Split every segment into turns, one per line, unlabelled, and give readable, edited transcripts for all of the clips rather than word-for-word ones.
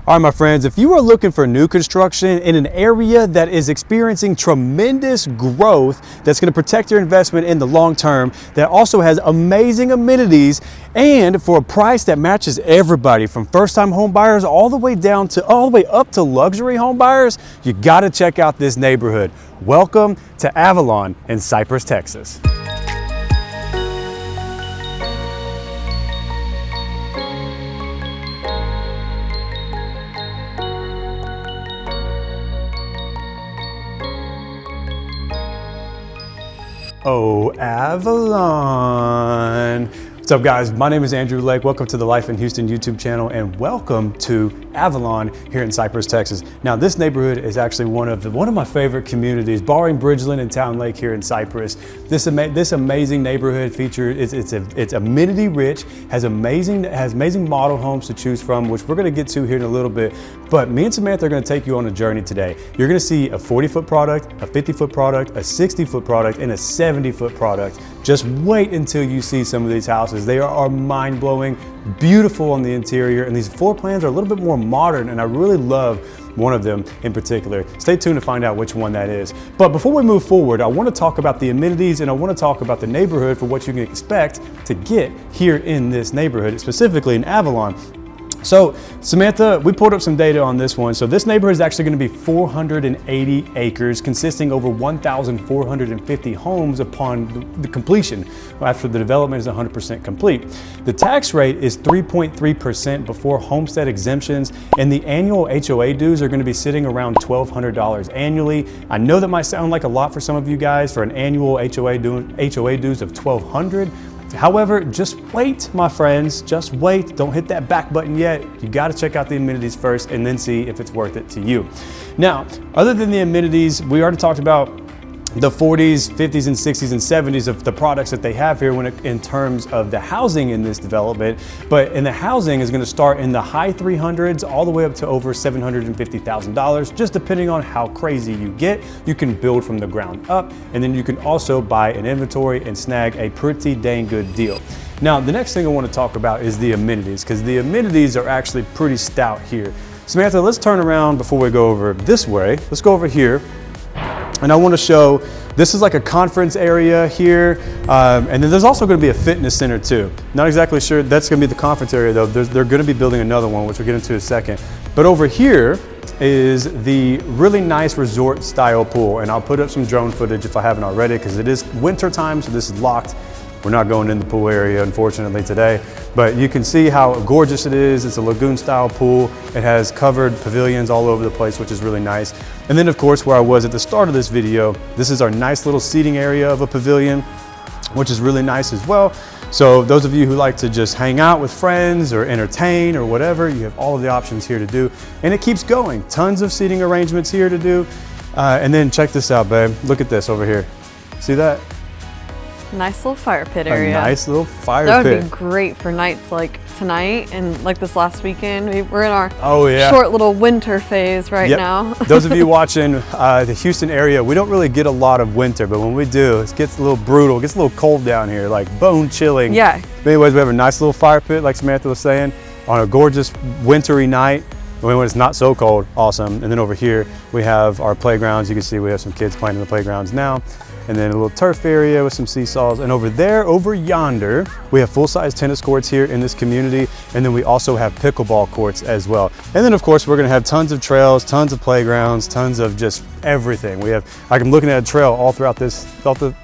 All right, my friends, if you are looking for new construction in an area that is experiencing tremendous growth, that's going to protect your investment in the long term, that also has amazing amenities, and for a price that matches everybody from first-time home buyers all the way up to luxury home buyers, you got to check out this neighborhood. Welcome to Avalon in Cypress, Texas. Oh, Avalon. What's up, guys? My name is Andrew Lake. Welcome to the Life in Houston YouTube channel, and welcome to Avalon here in Cypress, Texas. Now, this neighborhood is actually one of my favorite communities, barring Bridgeland and Towne Lake here in Cypress. This amazing neighborhood features it's amenity rich, has amazing model homes to choose from, which we're going to get to here in a little bit. But me and Samantha are going to take you on a journey today. You're going to see a 40-foot product, a 50-foot product, a 60-foot product, and a 70-foot product. Just wait until you see some of these houses. They are mind-blowing, beautiful on the interior, and these floor plans are a little bit more modern, and I really love one of them in particular. Stay tuned to find out which one that is. But before we move forward, I want to talk about the amenities, and I want to talk about the neighborhood for what you can expect to get here in this neighborhood, specifically in Avalon. So Samantha, we pulled up some data on this one. So this neighborhood is actually going to be 480 acres, consisting over 1,450 homes upon the completion, after the development is 100% complete. The tax rate is 3.3% before homestead exemptions, and the annual HOA dues are going to be sitting around $1,200 annually. I know that might sound like a lot for some of you guys for an annual HOA dues of $1,200. However, just wait, my friends, just wait. Don't hit that back button yet. You got to check out the amenities first and then see if it's worth it to you. Now, other than the amenities, we already talked about the 40s, 50s, and 60s, and 70s of the products that they have here in terms of the housing in this development. But in the housing is going to start in the high 300s all the way up to over $750,000, just depending on how crazy you get. You can build from the ground up, and then you can also buy an inventory and snag a pretty dang good deal. Now, the next thing I want to talk about is the amenities, because the amenities are actually pretty stout here. Samantha, let's turn around before we go over this way. Let's go over here. And I want to show, this is like a conference area here, and then there's also going to be a fitness center too. Not exactly sure that's going to be the conference area though. They're going to be building another one, which we'll get into in a second. But over here is the really nice resort style pool, and I'll put up some drone footage if I haven't already, because it is winter time, so this is locked. We're not going in the pool area, unfortunately, today, but you can see how gorgeous it is. It's a lagoon style pool. It has covered pavilions all over the place, which is really nice. And then of course, where I was at the start of this video, this is our nice little seating area of a pavilion, which is really nice as well. So those of you who like to just hang out with friends or entertain or whatever, you have all of the options here to do. And it keeps going. Tons of seating arrangements here to do. And then check this out, babe. Look at this over here. See that?
Nice little fire pit area.
A nice little fire pit.
That would be great for nights like tonight and like this last weekend. We're in our short little winter phase right now.
Those of you watching the Houston area, we don't really get a lot of winter, but when we do, it gets a little brutal. It gets a little cold down here, like bone chilling.
Yeah.
But anyways, we have a nice little fire pit, like Samantha was saying, on a gorgeous wintry night. When it's not so cold, awesome. And then over here, we have our playgrounds. You can see we have some kids playing in the playgrounds now. And then a little turf area with some seesaws. And over there, over yonder, we have full-size tennis courts here in this community. And then we also have pickleball courts as well. And then of course, we're gonna have tons of trails, tons of playgrounds, tons of just everything. I'm looking at a trail all throughout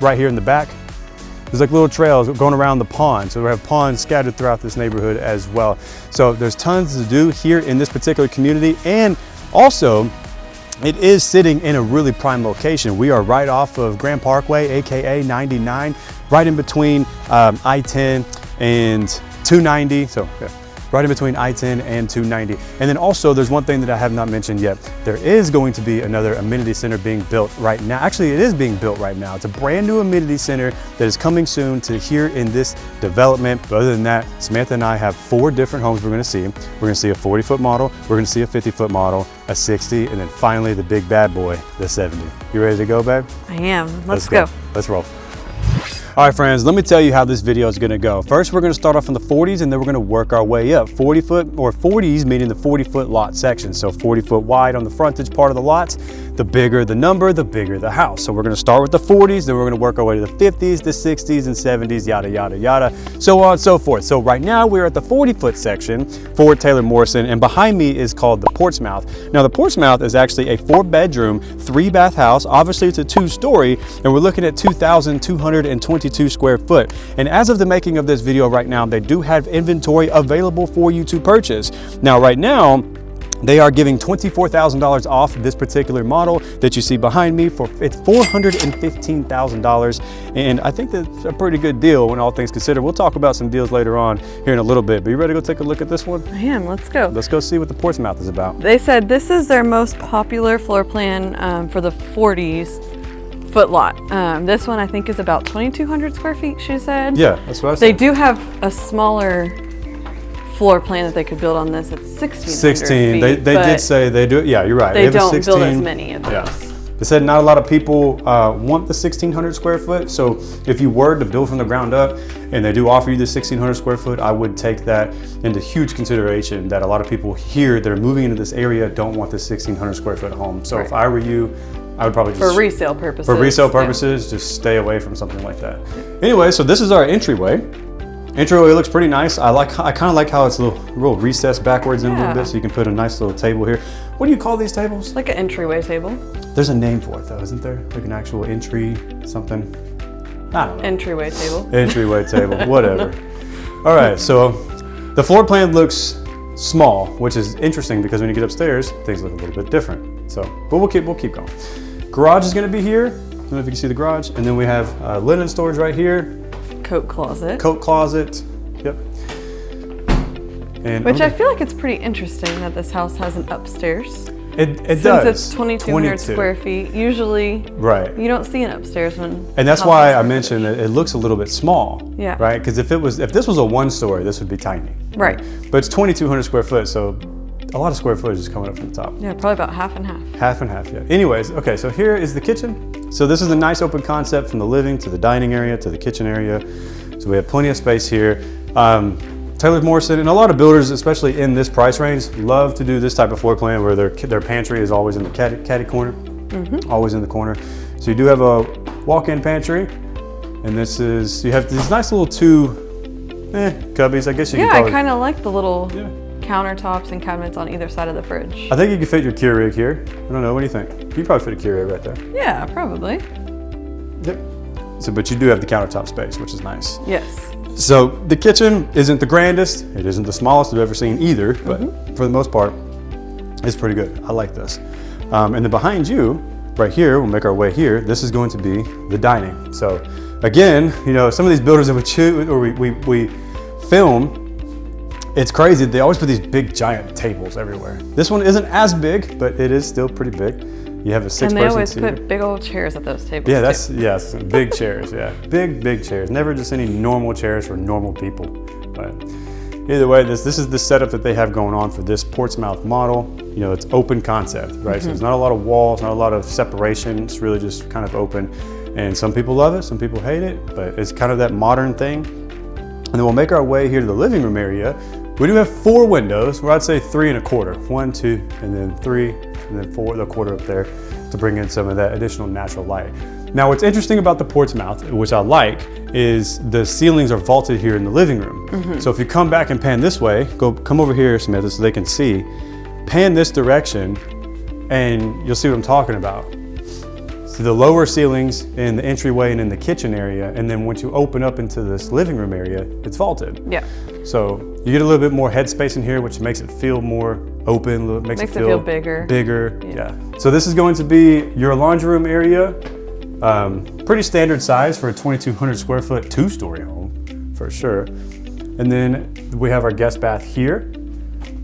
right here in the back. There's like little trails going around the pond. So we have ponds scattered throughout this neighborhood as well. So there's tons to do here in this particular community. And also, it is sitting in a really prime location. We are right off of Grand Parkway, AKA 99, right in between I-10 and 290. So yeah, right in between I-10 and 290. And then also there's one thing that I have not mentioned yet. There is going to be another amenity center being built right now. Actually, it is being built right now. It's a brand new amenity center that is coming soon to here in this development. But other than that, Samantha and I have 4 different homes we're gonna see. We're gonna see a 40-foot model, we're gonna see a 50-foot model, a 60, and then finally the big bad boy, the 70. You ready to go, babe?
I am. Let's go.
Let's roll. All right, friends, let me tell you how this video is gonna go. First, we're gonna start off in the 40s and then we're gonna work our way up. 40 foot or 40s, meaning the 40-foot lot section. So 40 foot wide on the frontage part of the lots. The bigger the number, the bigger the house. So we're gonna start with the 40s, then we're gonna work our way to the 50s, the 60s and 70s, yada, yada, yada, so on and so forth. So right now we're at the 40-foot section for Taylor Morrison, and behind me is called the Portsmouth. Now the Portsmouth is actually a 4-bedroom, 3-bath house. Obviously it's a 2-story, and we're looking at 2,222 square foot. And as of the making of this video right now, they do have inventory available for you to purchase. Now right now, they are giving $24,000 off this particular model that you see behind me. It's $415,000, and I think that's a pretty good deal when all things considered. We'll talk about some deals later on here in a little bit, but you ready to go take a look at this one?
I am, let's go.
Let's go see what the Portsmouth is about.
They said this is their most popular floor plan for the 40s foot lot. This one I think is about 2,200 square feet, she said.
Yeah, that's what I said.
They do have a smaller floor plan that they could build on this at 1,600
16.
feet,
they did say they do. Yeah, you're right.
They don't build as many of those.
Yeah. They said not a lot of people want the 1,600 square foot. So if you were to build from the ground up and they do offer you the 1,600 square foot, I would take that into huge consideration, that a lot of people here that are moving into this area don't want this 1,600 square foot home. So if I were you, I would probably just,
for resale purposes.
For resale purposes, just stay away from something like that. Anyway, so this is our entryway. Entryway looks pretty nice. I kind of like how it's a little recessed backwards in a little bit, so you can put a nice little table here. What do you call these tables?
Like an entryway table.
There's a name for it though, isn't there? Like an actual entry something. I don't know.
Entryway table.
Entryway table, whatever. All right, so the floor plan looks small, which is interesting because when you get upstairs, things look a little bit different. So, but we'll keep going. Garage is going to be here. I don't know if you can see the garage, and then we have linen storage right here.
Coat closet.
Coat closet, yep. And
which I feel like it's pretty interesting that this house has an upstairs.
It
does. Since it's 2,200 square feet, usually you don't see an upstairs one.
And that's why I mentioned that it looks a little bit small.
Yeah.
Right? Because if this was a 1-story, this would be tiny.
Right.
But it's 2,200 square foot, so a lot of square footage is coming up from the top.
Yeah, probably about half and half. Half and half,
yeah. Anyways, okay, so here is the kitchen. So this is a nice open concept from the living to the dining area to the kitchen area. So we have plenty of space here. Taylor Morrison and a lot of builders, especially in this price range, love to do this type of floor plan where their pantry is always in the caddy corner, always in the corner. So you do have a walk-in pantry, and you have these nice little 2 cubbies, I guess you could call it.
Yeah, I kind of like the little countertops and cabinets on either side of the fridge.
I think you could fit your Keurig here. I don't know, what do you think? You could probably fit a Keurig right there.
Yeah, probably.
Yep. So, but you do have the countertop space, which is nice.
Yes.
So the kitchen isn't the grandest, it isn't the smallest I've ever seen either, but for the most part, it's pretty good. I like this. And then behind you, right here, we'll make our way here, this is going to be the dining. So again, you know, some of these builders that we film, it's crazy. They always put these big giant tables everywhere. This one isn't as big, but it is still pretty big. You have a 6-person
And they always
seater.
put big old chairs at those tables.
Yeah, yes, big chairs, yeah. Big chairs. Never just any normal chairs for normal people. But either way, this is the setup that they have going on for this Portsmouth model. You know, it's open concept, right? So there's not a lot of walls, not a lot of separation. It's really just kind of open. And some people love it, some people hate it, but it's kind of that modern thing. And then we'll make our way here to the living room area. We do have 4 windows, where I'd say 3 1/4. 1, 2, and then 3, and then 4, the quarter up there to bring in some of that additional natural light. Now, what's interesting about the Portsmouth, which I like, is the ceilings are vaulted here in the living room. So if you come back and pan this way, come over here, Samantha, so they can see, pan this direction, and you'll see what I'm talking about. So the lower ceilings in the entryway and in the kitchen area, and then once you open up into this living room area, it's vaulted.
Yeah.
So you get a little bit more headspace in here, which makes it feel more open, makes it feel
bigger.
Yeah. So this is going to be your laundry room area. Pretty standard size for a 2,200 square foot 2-story home, for sure. And then we have our guest bath here.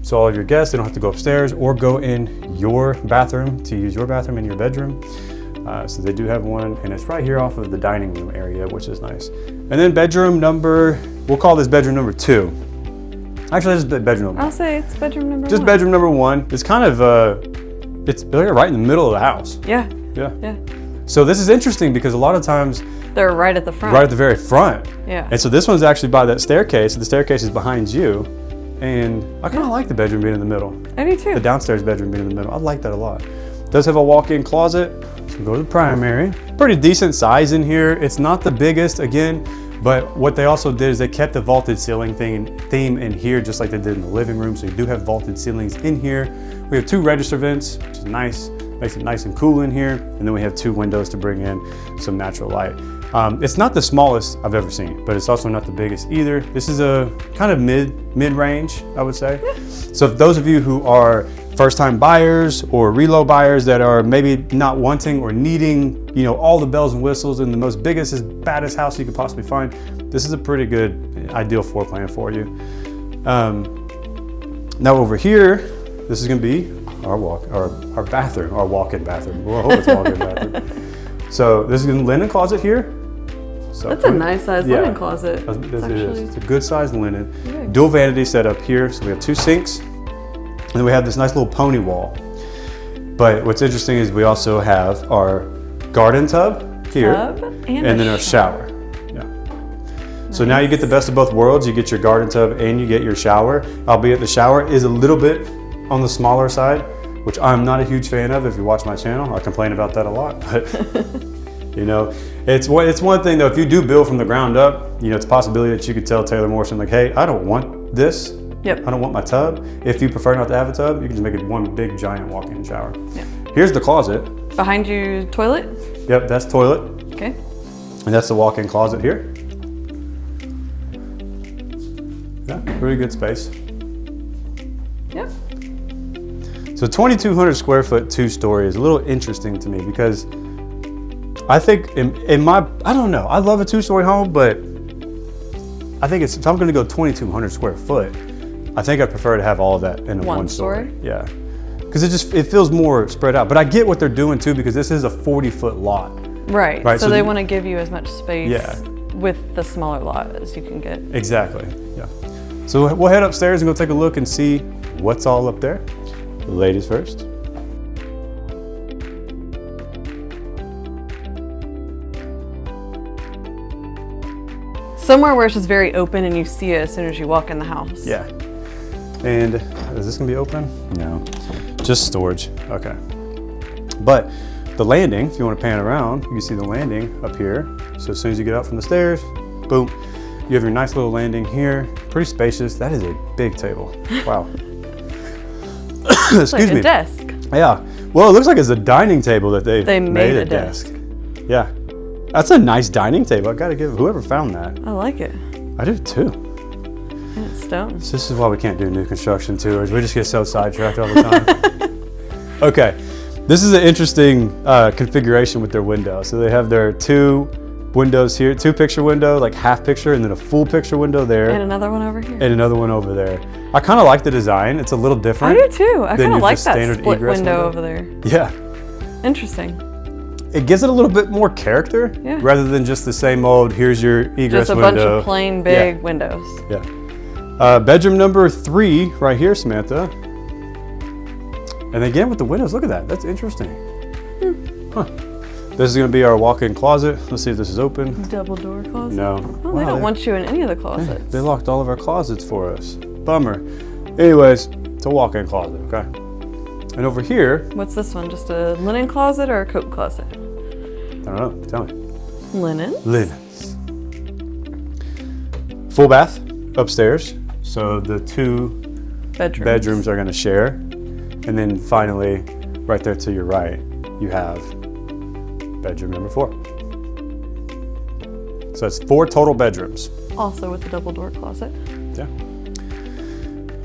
So all of your guests, they don't have to go upstairs or go in your bathroom to use your bathroom in your bedroom. So they do have one, and it's right here off of the dining room area, which is nice. And then bedroom number, we'll call this bedroom number 2. Actually, this is bedroom number 1.
I'll say it's bedroom number 1.
Just bedroom number 1. It's kind of, it's right in the middle of the house.
Yeah.
Yeah. So this is interesting because a lot of times
They're right at the front.
right at the very front.
Yeah.
And so this one's actually by that staircase. The staircase is behind you. And I kind of like the bedroom being in the middle.
I do too.
The downstairs bedroom being in the middle. I like that a lot. Does have a walk-in closet. So we'll go to the primary. Pretty decent size in here. It's not the biggest again, but what they also did is they kept the vaulted ceiling theme in here just like they did in the living room. So you do have vaulted ceilings in here. We have 2 register vents, which is nice. Makes it nice and cool in here. And then we have 2 windows to bring in some natural light. It's not the smallest I've ever seen, but it's also not the biggest either. This is a kind of mid-range, I would say. So if those of you who are first-time buyers or reload buyers that are maybe not wanting or needing, you know, all the bells and whistles and the most biggest, baddest house you could possibly find, this is a pretty good, ideal floor plan for you. Now over here, this is going to be our bathroom, our walk-in bathroom. Well, I hope it's a walk-in bathroom. So this is a linen closet here. So
That's a nice sized linen closet.
It's a good sized linen.
Yeah.
Dual vanity set up here. So we have 2 sinks. And then we have this nice little pony wall. But what's interesting is we also have our garden tub here. And then our shower. Yeah. Nice. So now you get the best of both worlds. You get your garden tub and you get your shower. Albeit the shower is a little bit on the smaller side, which I'm not a huge fan of. If you watch my channel, I complain about that a lot. But you know, it's one thing though, if you do build from the ground up, you know, it's a possibility that you could tell Taylor Morrison like, hey, I don't want this.
Yep.
I don't want my tub. If you prefer not to have a tub, you can just make it one big giant walk-in shower.
Yeah.
Here's the closet.
Behind you, toilet?
Yep, that's toilet.
Okay.
And that's the walk-in closet here. Yeah, pretty good space.
Yep.
So 2,200 square foot 2-story is a little interesting to me because I think I don't know, I love a 2-story home, but I think if I'm gonna go 2,200 square foot, I think I prefer to have all of that in a 1 story. Yeah, because it feels more spread out. But I get what they're doing too, because this is a 40-foot lot.
Right, so they want to give you as much space with the smaller lot as you can get.
Exactly, yeah. So we'll head upstairs and go take a look and see what's all up there. Ladies first.
Somewhere where it's just very open and you see it as soon as you walk in the house.
Yeah. And is this gonna be open? No, just storage. Okay. But the landing, if you want to pan around, you can see the landing up here. So as soon as you get out from the stairs, boom, you have your nice little landing here. Pretty spacious. That is a big table. Wow. Excuse
like
me.
A desk.
Yeah. Well, it looks like it's a dining table that they made a
desk.
Yeah. That's a nice dining table. I gotta give whoever found that.
I like it.
I do too.
And it's stone.
So this is why we can't do new construction tours. We just get so sidetracked all the time. Okay. This is an interesting configuration with their window. So they have their 2 windows here, 2 picture window, like half picture, and then a full picture window there.
And another one over here.
And another one over there. I kind of like the design. It's a little different.
I do too. I kind of like that split
window
window over there.
Yeah.
Interesting.
It gives it a little bit more character rather than just the same old, here's your egress
just a
window.
bunch of plain big windows.
Yeah. Bedroom number 3 right here, Samantha. And again with the windows, look at that. That's interesting. Huh. This is gonna be our walk-in closet. Let's see if this is open.
Double door closet?
No.
Oh, they don't want you in any of the closets.
They locked all of our closets for us. Bummer. Anyways, it's a walk-in closet, okay? And over here.
What's this one? Just a linen closet or a coat closet?
I don't know, tell me.
Linen?
Linens. Full bath upstairs. So the 2 bedrooms are gonna share. And then finally, right there to your right, you have bedroom number 4. So it's 4 total bedrooms.
Also with the double door closet.
Yeah.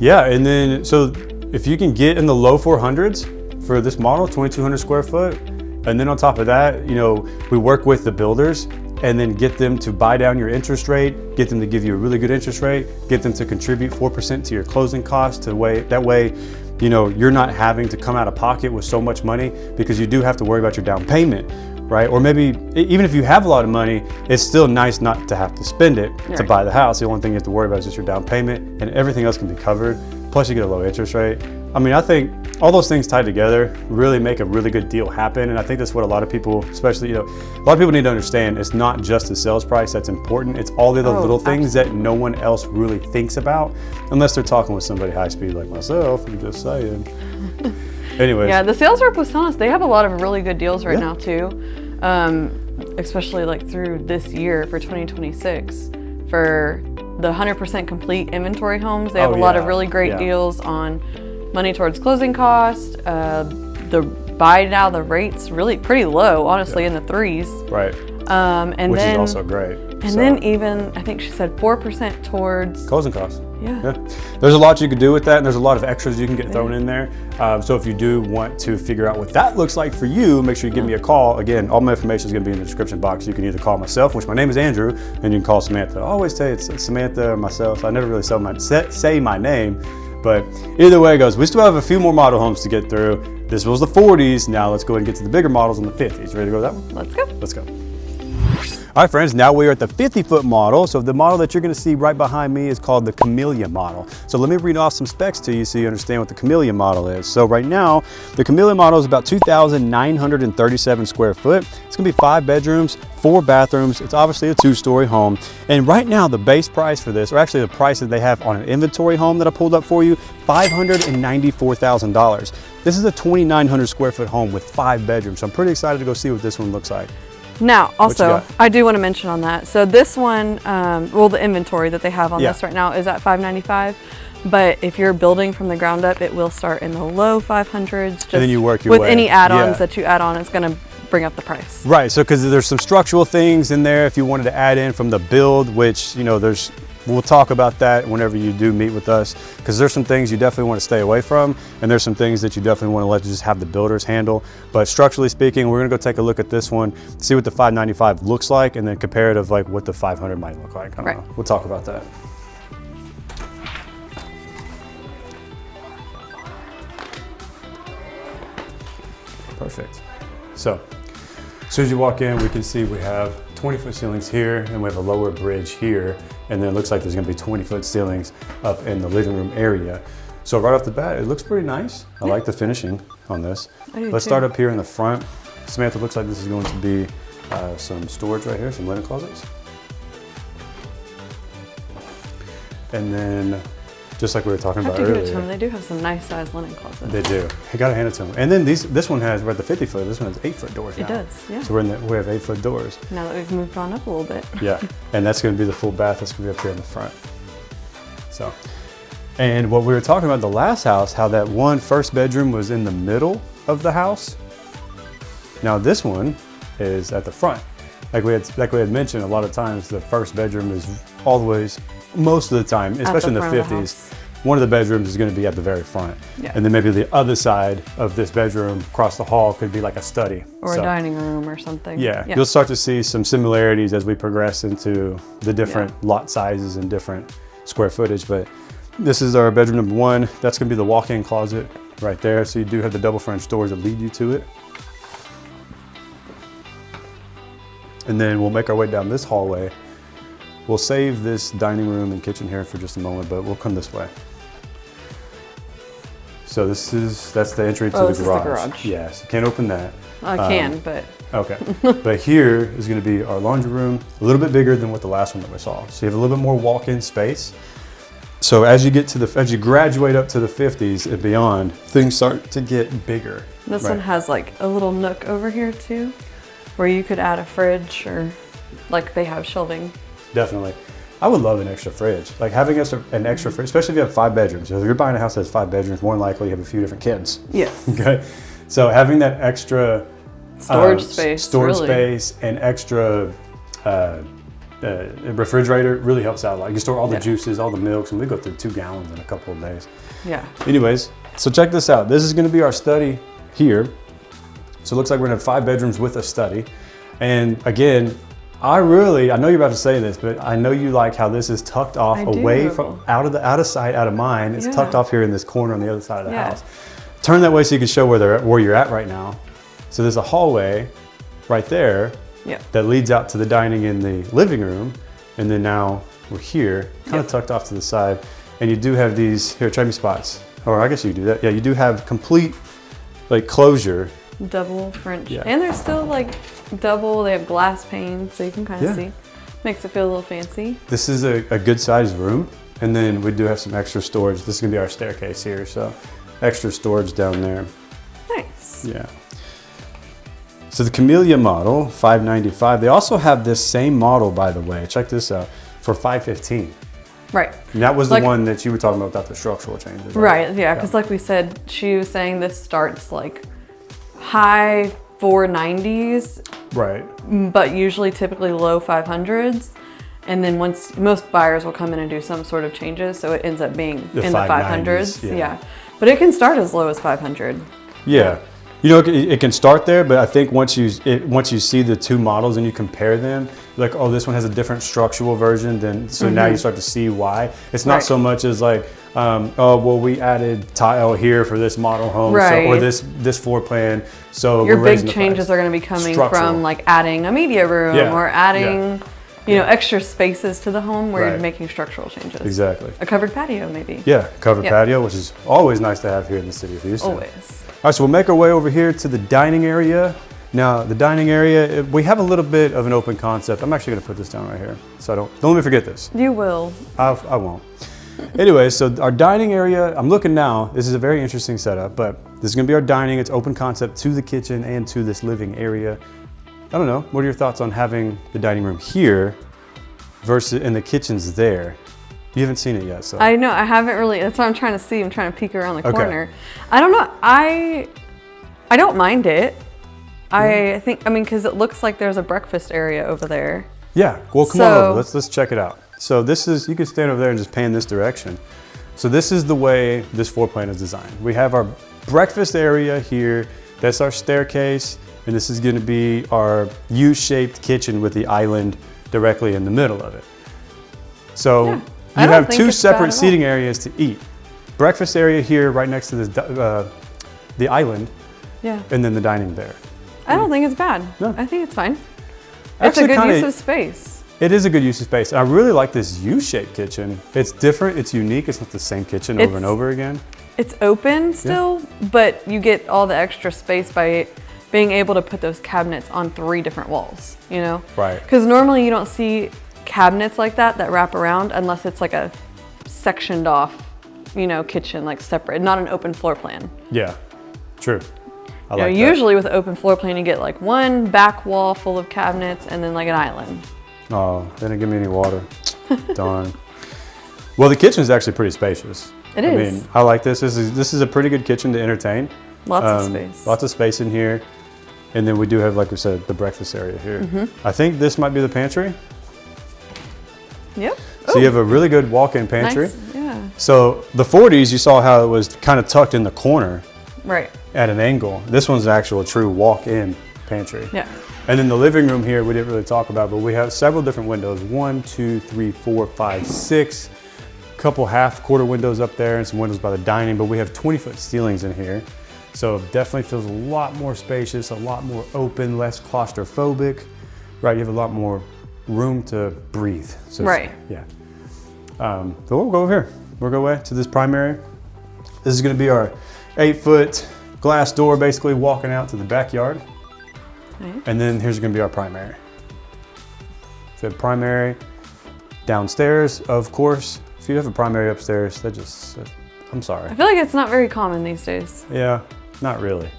Yeah, and then, so if you can get in the low 400s for this model, 2,200 square foot, and then on top of that, you know, we work with the builders and then get them to buy down your interest rate, get them to give you a really good interest rate, get them to contribute 4% to your closing costs. That way, you know, you're not having to come out of pocket with so much money, because you do have to worry about your down payment, right? Or maybe even if you have a lot of money, it's still nice not to have to spend it to buy the house. The only thing you have to worry about is just your down payment, and everything else can be covered. Plus you get a low interest rate. I mean, I think all those things tied together really make a really good deal happen. And I think that's what a lot of people, especially, a lot of people need to understand. It's not just the sales price that's important. It's all the other little things that no one else really thinks about, unless they're talking with somebody high speed like myself. I'm just saying. Anyways.
Yeah, the sales rep was telling us they have a lot of really good deals right now too. Especially like through this year for 2026 for the 100% complete inventory homes. They have a lot of really great deals on money towards closing cost. The buy now, the rates really pretty low, honestly, in the 3s.
Right.
And
which
then,
is also great.
And then even, I think she said 4% towards
closing costs.
Yeah.
There's a lot you can do with that, and there's a lot of extras you can get thrown in there. So if you do want to figure out what that looks like for you, make sure you give me a call. Again, all my information is going to be in the description box. You can either call myself, which my name is Andrew, and you can call Samantha. I always say it's Samantha or myself. I never really say my name, but either way it goes. We still have a few more model homes to get through. This was the 40s. Now let's go ahead and get to the bigger models in the 50s. Ready to go with that one?
Let's go.
Let's go. All right, friends, now we are at the 50-foot model. So the model that you're gonna see right behind me is called the Camellia model. So let me read off some specs to you so you understand what the Camellia model is. So right now, the Camellia model is about 2,937 square foot. It's gonna be 5 bedrooms, 4 bathrooms. It's obviously a 2-story home. And right now, the base price for this, or actually the price that they have on an inventory home that I pulled up for you, $594,000. This is a 2,900 square foot home with 5 bedrooms. So I'm pretty excited to go see what this one looks like.
Now, also, I do want to mention on that. So this one, well, the inventory that they have on this right now is at $595. But if you're building from the ground up, it will start in the low 500s. Just
and then you work your way.
With any add-ons that you add on, it's going to bring up the price.
Right. So because there's some structural things in there if you wanted to add in from the build, which, we'll talk about that whenever you do meet with us, because there's some things you definitely want to stay away from, and there's some things that you definitely want to let just have the builders handle. But structurally speaking, we're going to go take a look at this one, see what the 595 looks like, and then compare it of like what the 500 might look like. I don't know. We'll talk about that. Perfect. So as soon as you walk in, we can see we have 20-foot ceilings here, and we have a lower bridge here, and then it looks like there's going to be 20-foot ceilings up in the living room area. So right off the bat, it looks pretty nice. I like the finishing on this. Let's start up here in the front. Samantha, looks like this is going to be some storage right here, some linen closets. And then, just like we were talking about earlier.
They do have some nice sized linen closets.
They do. I gotta hand it to them. And then this one has, we're at the 50-foot, this one has 8-foot doors now.
It does, yeah.
So we have 8-foot doors.
Now that we've moved on up a little bit.
Yeah, and that's gonna be the full bath. That's gonna be up here in the front. So, and what we were talking about the last house, how that one first bedroom was in the middle of the house. Now this one is at the front. Like we had mentioned, a lot of times the first bedroom is always, most of the time, especially in the 50s, one of the bedrooms is going to be at the very front. Yeah. And then maybe the other side of this bedroom across the hall could be like a study.
Or a dining room or something.
Yeah, you'll start to see some similarities as we progress into the different lot sizes and different square footage. But this is our bedroom number 1. That's going to be the walk-in closet right there. So you do have the double French doors that lead you to it. And then we'll make our way down this hallway. We'll save this dining room and kitchen here for just a moment, but we'll come this way. So that's the entry to the garage. Is the garage. Yes, you can't open that.
I can, but. Okay.
But here is going to be our laundry room, a little bit bigger than what the last one that we saw. So you have a little bit more walk-in space. So as you graduate up to the 50s and beyond, things start to get bigger.
This one has like a little nook over here too, where you could add a fridge, or like they have shelving. Definitely.
I would love an extra fridge. Like having an extra fridge, especially if you have 5 bedrooms. So if you're buying a house that has 5 bedrooms, more than likely you have a few different kids.
Yes.
Okay. So having that extra
storage space
and extra refrigerator really helps out a lot. You can store all the juices, all the milks, and we go through 2 gallons in a couple of days.
Yeah.
Anyways, so check this out. This is going to be our study here. So it looks like we're going to have 5 bedrooms with a study. And again, I know you're about to say this, but I know you like how this is tucked off away from out of sight, out of mind. It's tucked off here in this corner on the other side of the house. Turn that way so you can show where you're at right now. So there's a hallway right there that leads out to the dining in the living room. And then now we're here, kind of tucked off to the side. And you do have these, here, try me spots. Or I guess you do that. Yeah, you do have complete like closure.
Double French. Yeah. And they're still like double. They have glass pane, so you can kind of see. Makes it feel a little fancy.
This is a good sized room. And then we do have some extra storage. This is gonna be our staircase here. So extra storage down there.
Nice.
Yeah. So the Camellia model, $595. They also have this same model, by the way. Check this out, for $515.
Right.
And that was the one that you were talking about without the structural changes.
Right, yeah, because like we said, she was saying this starts like high 490s.
Right.
But usually typically low 500s. And then most buyers will come in and do some sort of changes, so it ends up being in the 500s. Yeah. But it can start as low as 500.
Yeah. You know, it can start there, but I think once you see the two models and you compare them, like, oh, this one has a different structural version, then so now you start to see why. It's not so much as like, oh, well, we added tile here for this model home, so, or this floor plan. So
your big changes are going to be coming from like adding a media room or adding, you know, extra spaces to the home where you're making structural changes.
Exactly.
A covered patio, maybe.
Yeah, covered patio, which is always nice to have here in the city of Houston.
Always.
All right, so we'll make our way over here to the dining area. Now, the dining area, we have a little bit of an open concept. I'm actually gonna put this down right here, so don't let me forget this.
You will.
I won't. Anyway, so our dining area, I'm looking now, this is a very interesting setup, but this is gonna be our dining. It's open concept to the kitchen and to this living area. I don't know, what are your thoughts on having the dining room here versus, and the kitchen's there? You haven't seen it yet, so.
I know, I haven't really, that's what I'm trying to see. I'm trying to peek around the corner. I don't know, I don't mind it. I think, I mean, because it looks like there's a breakfast area over there.
Yeah, well, come on over, let's check it out. So this is, you can stand over there and just pan this direction. So this is the way this floor plan is designed. We have our breakfast area here. That's our staircase. And this is gonna be our U-shaped kitchen with the island directly in the middle of it. So you have two separate seating areas to eat. Breakfast area here right next to this, the island. Yeah. And then the dining there.
I don't think it's bad. No. I think it's fine. It's a good use of space.
It is a good use of space. I really like this U-shaped kitchen. It's different, it's unique. It's not the same kitchen over and over again.
It's open still, but you get all the extra space by being able to put those cabinets on 3 different walls, you know?
Right.
Because normally you don't see cabinets like that wrap around unless it's like a sectioned off, you know, kitchen, like separate, not an open floor plan.
Yeah, true.
I like that. Usually with an open floor plan, you get like one back wall full of cabinets and then like an island.
Oh, they didn't give me any water. Darn. Well, the kitchen is actually pretty spacious.
It is.
I mean, I like this. This is a pretty good kitchen to entertain.
Lots of space.
Lots of space in here. And then we do have, like we said, the breakfast area here. I think this might be the pantry.
Yep.
So you have a really good walk-in pantry.
Nice. Yeah.
So the 40s, you saw how it was kind of tucked in the corner.
Right.
At an angle. This one's actual true walk-in pantry.
Yeah.
And then the living room here, we didn't really talk about, but we have several different windows. 1, 2, 3, 4, 5, 6. Couple half-quarter windows up there and some windows by the dining, but we have 20-foot ceilings in here. So it definitely feels a lot more spacious, a lot more open, less claustrophobic. Right, you have a lot more room to breathe. So
right.
Yeah. So we'll go over here. We'll go away to this primary. This is gonna be our 8-foot glass door, basically walking out to the backyard. Okay. And then here's gonna be our primary. So primary downstairs, of course. If you have a primary upstairs, that just, I'm sorry.
I feel like it's not very common these days.
Yeah, not really.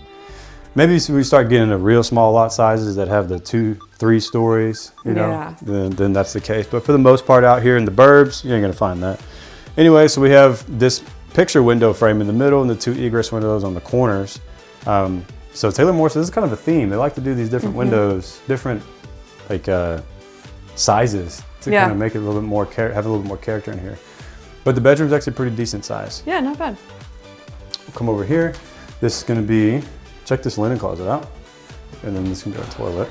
Maybe we start getting to real small lot sizes that have the 2, 3 stories, you know, then that's the case. But for the most part out here in the burbs, you ain't gonna find that. Anyway, so we have this picture window frame in the middle and the 2 egress windows on the corners. So Taylor Morrison, this is kind of a theme. They like to do these different windows, different like sizes to kind of make it a little bit more, have a little bit more character in here. But the bedroom's actually pretty decent size.
Yeah, not bad.
We'll come over here. This is gonna be, check this linen closet out. And then this can be our toilet.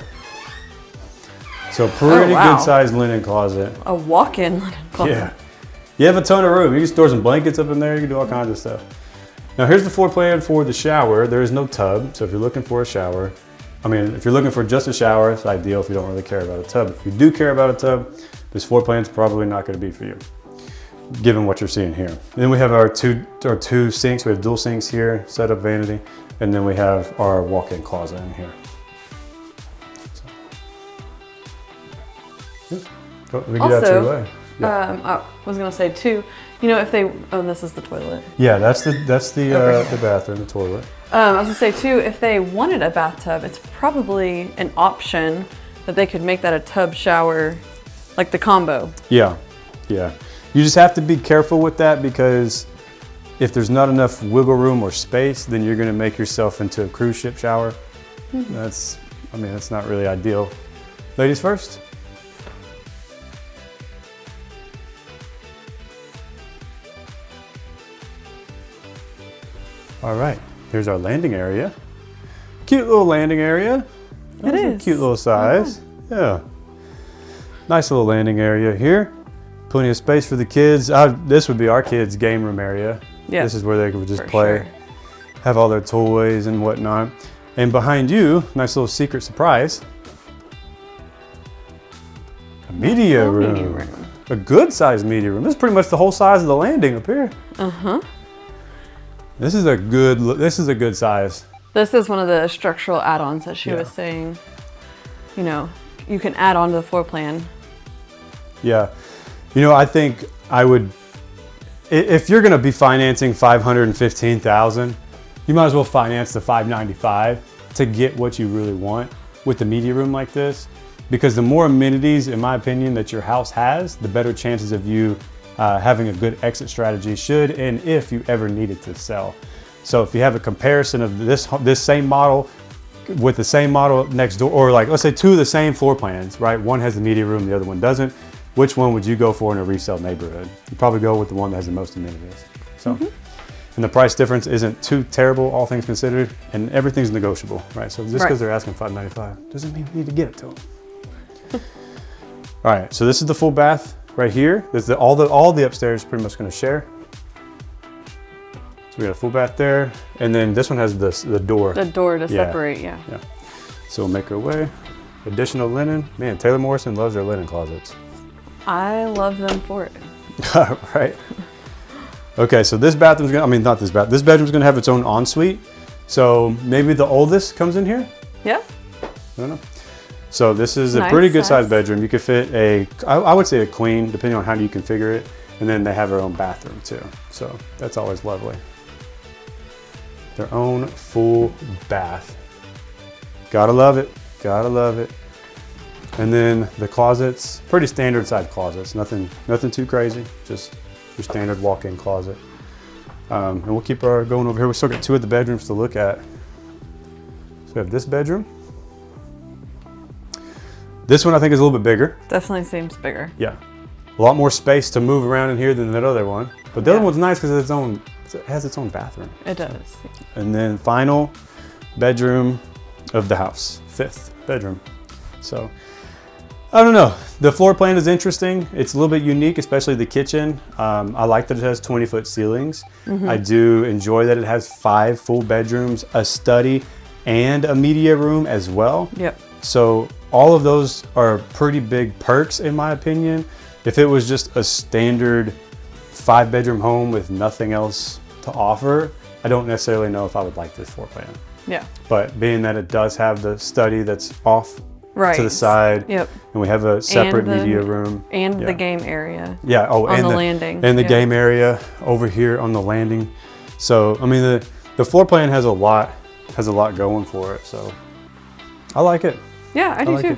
So pretty good sized linen closet.
A walk-in linen closet.
Yeah. You have a ton of room. You can store some blankets up in there. You can do all kinds of stuff. Now here's the floor plan for the shower. There is no tub. So if you're looking for a shower, I mean, if you're looking for just a shower, it's ideal if you don't really care about a tub. If you do care about a tub, this floor plan is probably not gonna be for you. given what you're seeing here. And then we have our two sinks. We have dual sinks here, setup vanity, and then we have our walk-in closet in here. So, let me get out your way. Yeah.
I was gonna say too, you know, if they, this is the toilet.
Yeah, that's the bathroom, the toilet.
I was gonna say too, if they wanted a bathtub, it's probably an option that they could make that a tub shower, like the combo.
Yeah, yeah. You just have to be careful with that, because if there's not enough wiggle room or space, then you're gonna make yourself into a cruise ship shower. That's not really ideal. Ladies first. All right, here's our landing area. Cute little landing area.
It is.
A cute little size. Yeah. Nice little landing area here. Plenty of space for the kids. This would be our kids' game room area.
Yeah.
This is where they could just play,
sure.
Have all their toys and whatnot. And behind you, nice little secret surprise. A media room. A good sized media room. This is pretty much the whole size of the landing up here.
Uh-huh.
This is a good size.
This is one of the structural add-ons that she was saying. You know, you can add on to the floor plan.
Yeah. You know, I think I would, if you're gonna be financing $515,000, you might as well finance the $595 to get what you really want with the media room like this. Because the more amenities, in my opinion, that your house has, the better chances of you having a good exit strategy should and if you ever needed to sell. So if you have a comparison of this same model with the same model next door, or like let's say two of the same floor plans, right? One has the media room, the other one doesn't. Which one would you go for in a resale neighborhood? You'd probably go with the one that has the most amenities. So, and the price difference isn't too terrible, all things considered, and everything's negotiable, right? So just because they're asking $595 doesn't mean we need to give it to them. All right, so this is the full bath. Right here, there's all the upstairs pretty much going to share. So we got a full bath there, and then this one has the door.
The door to separate, yeah.
So we'll make our way. Additional linen. Man, Taylor Morrison loves their linen closets.
I love them for it.
Right. Okay, so this bathroom's this bedroom's gonna have its own ensuite. So maybe the oldest comes in here.
Yeah.
I don't know. So this is a pretty good sized bedroom. You could fit I would say a queen, depending on how you configure it. And then they have their own bathroom too. So that's always lovely. Their own full bath. Gotta love it, gotta love it. And then the closets, pretty standard sized closets. Nothing too crazy, just your standard walk-in closet. And we'll keep our going over here. We still got two of the bedrooms to look at. So we have this bedroom. This one I think is a little bit bigger.
Definitely seems bigger.
Yeah. A lot more space to move around in here than that other one. But the other one's nice because it has its own bathroom.
It does.
And then final bedroom of the house, 5th bedroom. So I don't know. The floor plan is interesting. It's a little bit unique, especially the kitchen. I like that it has 20-foot ceilings. I do enjoy that it has 5 full bedrooms, a study, and a media room as well.
Yep.
So all of those are pretty big perks in my opinion. If it was just a standard 5-bedroom home with nothing else to offer, I don't necessarily know if I would like this floor plan.
Yeah.
But being that it does have the study that's off to the side,
yep,
and we have a separate media room.
And the game area.
Yeah,
on the landing.
And the game area over here on the landing. So, I mean, the floor plan has a lot going for it, so I like it.
Yeah, I do too.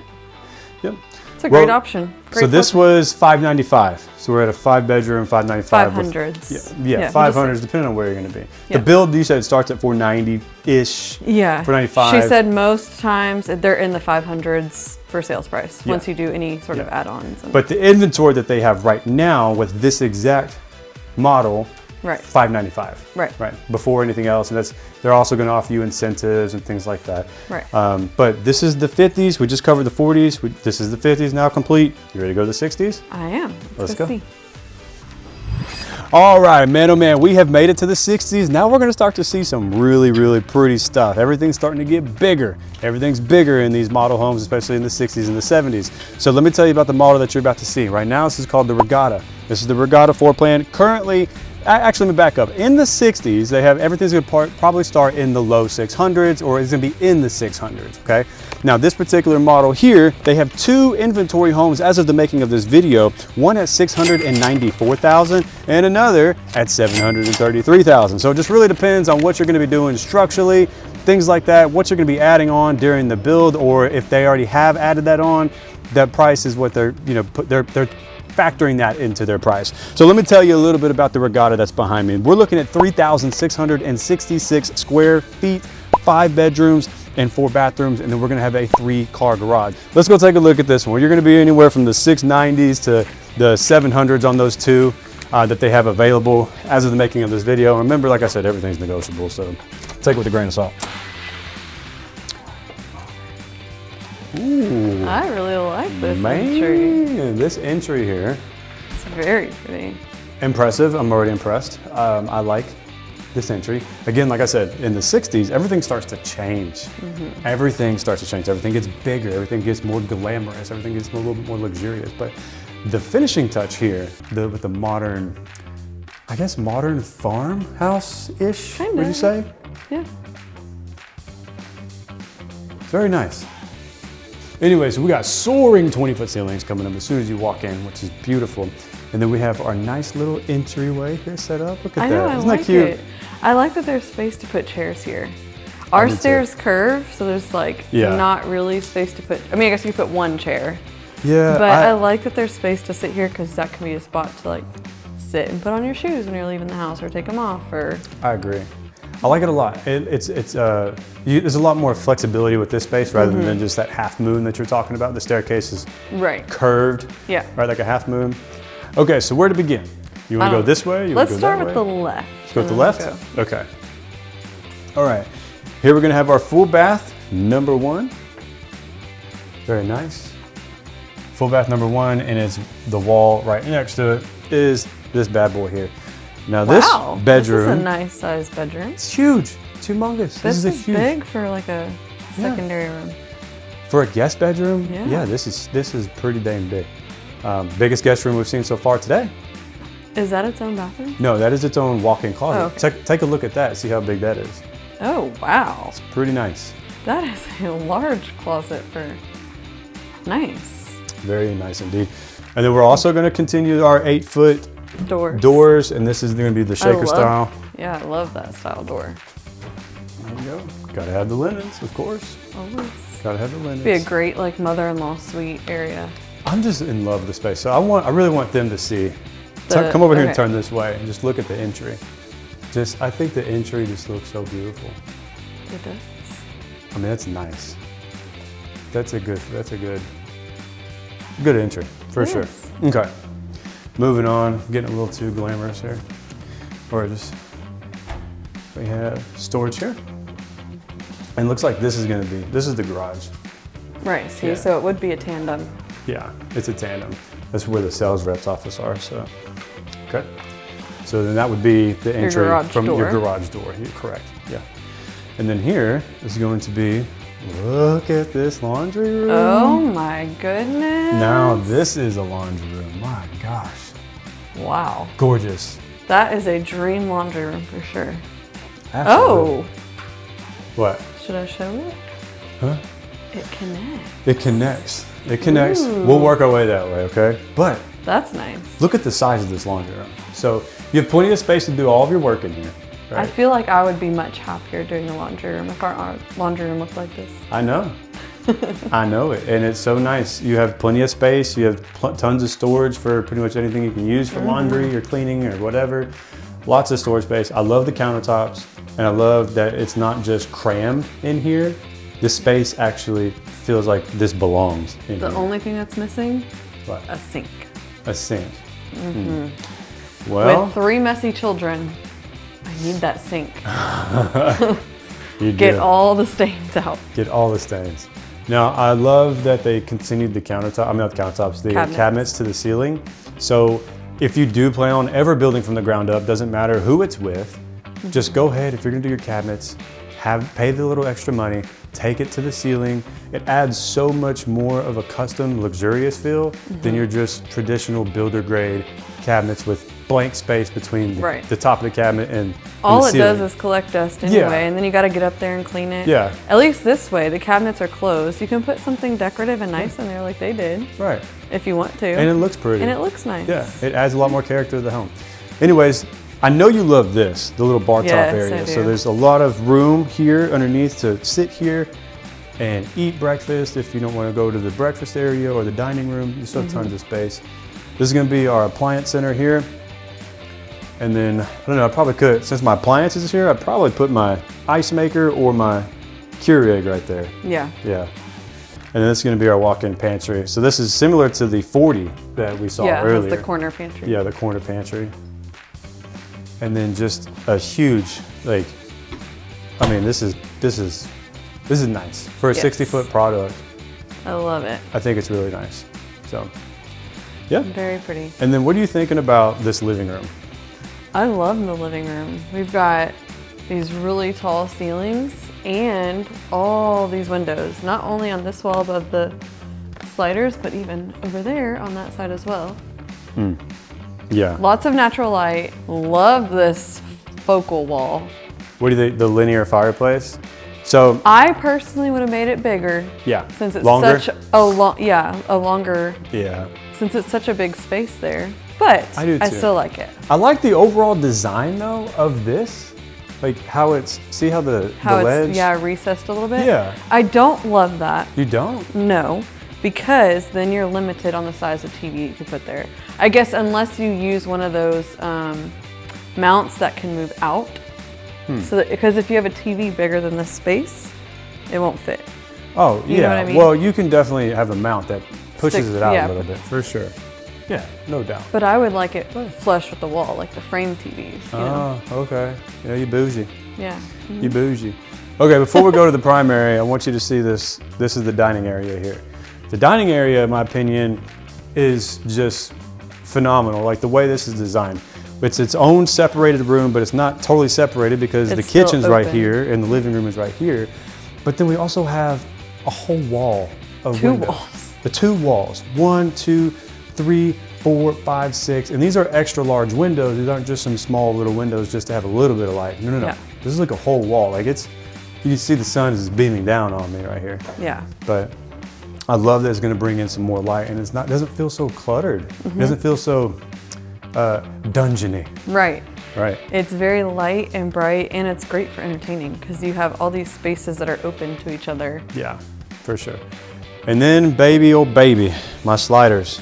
Yep.
It's a great option. Great
so this was $595. So we're at a 5-bedroom, $595.
500s.
Yeah, 500s, depending on where you're going to be.
Yeah.
The build, you said, starts at $490-ish.
Yeah.
$495.
She said most times they're in the 500s for sales price once you do any sort of add-ons.
But the inventory that they have right now with this exact model, $595. Right. Before anything else, and they're also going to offer you incentives and things like that.
Right.
But this is the 50s. We just covered the 40s. This is the 50s now complete. You ready to go to the 60s?
I am.
Let's go.
See.
All right, man, oh man, we have made it to the 60s. Now we're gonna start to see some really, really pretty stuff. Everything's starting to get bigger. Everything's bigger in these model homes, especially in the 60s and the 70s. So let me tell you about the model that you're about to see. Right now, this is called the Regatta. This is the Regatta floor plan. Currently, actually, let me back up. In the 60s, they have everything's gonna probably start in the low 600s, or it's gonna be in the 600s, okay? Now, this particular model here, they have two inventory homes as of the making of this video, one at 694,000 and another at 733,000. So it just really depends on what you're gonna be doing structurally, things like that, what you're gonna be adding on during the build, or if they already have added that on, that price is what they're, they're factoring that into their price. So let me tell you a little bit about the Regatta that's behind me. We're looking at 3,666 square feet, 5 bedrooms and 4 bathrooms, and then we're gonna have a 3-car garage. Let's go take a look at this one. You're gonna be anywhere from the 690s to the 700s on those two that they have available as of the making of this video. Remember, like I said, everything's negotiable, so take it with a grain of salt. Ooh,
I really like this
entry.
entry.
This entry here.
It's very pretty.
Impressive, I'm already impressed. I like this entry. Again, like I said, in the 60s, everything starts to change. Everything starts to change. Everything gets bigger, everything gets more glamorous, everything gets a little bit more luxurious. But the finishing touch here, with the modern, I guess modern farmhouse-ish, would you say?
Yeah.
Very nice. Anyway, so we got soaring 20-foot ceilings coming up as soon as you walk in, which is beautiful. And then we have our nice little entryway here set up. Look at that. Isn't that cute?
It. I like that there's space to put chairs here. Our stairs curve, so there's like not really space to put, I mean, I guess you could put one chair.
Yeah.
But I like that there's space to sit here because that can be a spot to like sit and put on your shoes when you're leaving the house or take them off or.
I agree. I like it a lot. There's a lot more flexibility with this space rather than just that half moon that you're talking about. The staircase is curved, right, like a half moon. Okay, so where to begin? You want to go this way?
Let's start with the left.
Let's go with the left? Okay. All right. Here we're going to have our full bath number 1. Very nice. Full bath number 1, and it's the wall right next to it is this bad boy here. Now this bedroom.
This is a nice sized bedroom.
It's huge. It's humongous.
This is huge. Big for like a secondary room.
For a guest bedroom?
Yeah.
This is pretty dang big. Biggest guest room we've seen so far today.
Is that its own bathroom?
No, that is its own walk-in closet.
Oh, okay.
Take a look at that, see how big that is.
Oh, wow.
It's pretty nice.
That is a large closet for nice.
Very nice indeed. And then we're also going to continue our 8-foot doors, and this is going to be the shaker style.
Yeah, I love that style door.
There you go. Gotta have the linens, of course.
Always.
Gotta have the linens.
Be a great like mother-in-law suite area.
I'm just in love with the space, so I really want them to see. Come over here and turn this way, and just look at the entry. I think the entry just looks so beautiful.
It does.
I mean, that's nice. That's a good entry for sure. Okay. Moving on, getting a little too glamorous here. We have storage here. And it looks like this is the garage.
Right, see, so it would be a tandem.
Yeah, it's a tandem. That's where the sales rep's office are, so. Okay. So then that would be the entry from your garage door. You're correct, yeah. And then here is going to be, look at this laundry room.
Oh my goodness.
Now this is a laundry room, my gosh.
Wow.
Gorgeous.
That is a dream laundry room for sure.
Absolutely.
Oh.
What?
Should I show it?
Huh?
It connects.
It connects. It connects.
Ooh.
We'll work our way that way, okay? But
that's nice.
Look at the size of this laundry room. So you have plenty of space to do all of your work in here. Right?
I feel like I would be much happier doing the laundry room if our laundry room looked like this.
I know. I know it, and it's so nice. You have plenty of space. You have tons of storage for pretty much anything you can use for laundry or cleaning or whatever. Lots of storage space. I love the countertops, and I love that it's not just crammed in here. This space actually feels like this belongs in here.
The only thing that's missing?
What?
A sink.
A sink. Well,
with 3 messy children, I need that sink.
Get
all the stains out.
Get all the stains. Now, I love that they continued the cabinets to the ceiling. So if you do plan on ever building from the ground up, doesn't matter who it's with, just go ahead. If you're gonna do your cabinets, pay the little extra money, take it to the ceiling. It adds so much more of a custom, luxurious feel than your just traditional builder grade cabinets with blank space between the top of the cabinet and
all
the
it
ceiling.
does is collect dust anyway, and then you got to get up there and clean it.
Yeah.
At least this way, the cabinets are closed. You can put something decorative and nice in there like they did.
Right.
If you want to.
And it looks pretty.
And it looks nice.
Yeah, it adds a lot more character to the home. Anyways, I know you love this, the little bar top area.
I do.
So there's a lot of room here underneath to sit here and eat breakfast. If you don't want to go to the breakfast area or the dining room, you still have tons of space. This is going to be our appliance center here. And then, I don't know, I probably could, since my appliances is here, I'd probably put my ice maker or my Keurig right there.
Yeah.
Yeah. And then this is going to be our walk-in pantry. So this is similar to the 40 that we saw earlier.
Yeah, the corner pantry.
Yeah, the corner pantry. And then just a huge, like, I mean, this is nice for a 60-foot product.
I love it.
I think it's really nice. So, yeah.
Very pretty.
And then what are you thinking about this living room?
I love the living room. We've got these really tall ceilings and all these windows, not only on this wall above the sliders, but even over there on that side as well.
Yeah.
Lots of natural light. Love this focal wall.
What do you think, the linear fireplace? So
I personally would have made it bigger.
Yeah.
Since it's
longer?
such a longer.
Yeah.
Since it's such a big space there. But
I do too.
I still like it.
I like the overall design though of this. Like how it's, see how the ledge?
It's recessed a little bit.
Yeah.
I don't love that.
You don't?
No, because then you're limited on the size of TV you can put there. I guess unless you use one of those mounts that can move out. So that, because if you have a TV bigger than this space, it won't fit.
Oh,
You know what I mean?
Well, you can definitely have a mount that pushes it out
yeah.
a little bit, for sure. Yeah, no doubt.
But I would like it flush with the wall, like the frame TVs. You know?
Oh, okay. Yeah, you bougie.
Yeah.
You bougie. Okay, before we go to the primary, I want you to see this. This is the dining area here. The dining area, in my opinion, is just phenomenal. Like the way this is designed. It's its own separated room, but it's not totally separated because the kitchen's right here and the living room is right here. But then we also have a whole wall of windows.
walls.
The 2 walls. 1, 2, 3, 4, 5, 6. And these are extra large windows. These aren't just some small little windows just to have a little bit of light. No.
Yeah.
This is like a whole wall. Like it's, you can see the sun is beaming down on me right here.
Yeah.
But I love that it's going to bring in some more light, and it doesn't feel so cluttered. It doesn't feel so dungeony.
Right.
Right.
It's very light and bright, and it's great for entertaining because you have all these spaces that are open to each other.
Yeah, for sure. And then baby, oh baby, my sliders.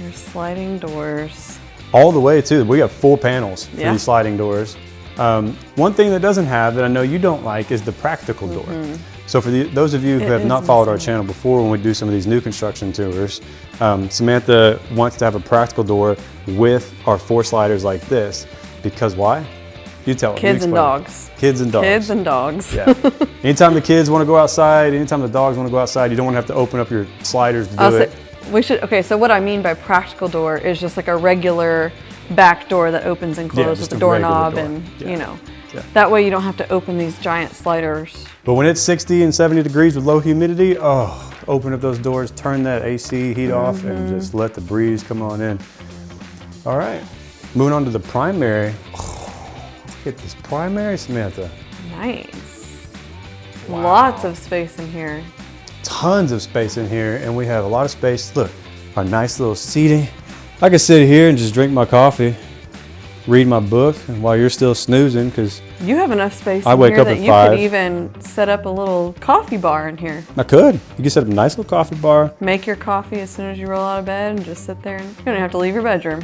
Your sliding doors.
All the way too. We got 4 panels for
Yeah.
these sliding doors. One thing that doesn't have that I know you don't like is the practical door. So for those of you who have not followed our channel before, when we do some of these new construction tours, Samantha wants to have a practical door with our 4 sliders like this. Because why? You tell them.
Kids and dogs.
Kids and dogs.
Kids and dogs.
Yeah. Anytime the kids want to go outside, anytime the dogs want to go outside, you don't want to have to open up your sliders to do it.
Okay, so what I mean by practical door is just like a regular back door that opens and closes with
just
the
a
doorknob
regular door.
and,
Yeah.
you know.
Yeah.
That way you don't have to open these giant sliders.
But when it's 60 and 70 degrees with low humidity, oh, open up those doors, turn that AC heat off, and just let the breeze come on in. All right, moving on to the primary. Oh, look at this primary, Samantha.
Nice.
Wow.
Lots of space in here.
Tons of space in here, and we have a lot of space. Look, our nice little seating. I can sit here and just drink my coffee, read my book, and while you're still snoozing, because
You have enough space
I
in
wake
here
up
that
at
you
5.
could even set up a little coffee bar in here.
I could. You could set up a nice little coffee bar.
Make your coffee as soon as you roll out of bed and just sit there. And you don't have to leave your bedroom.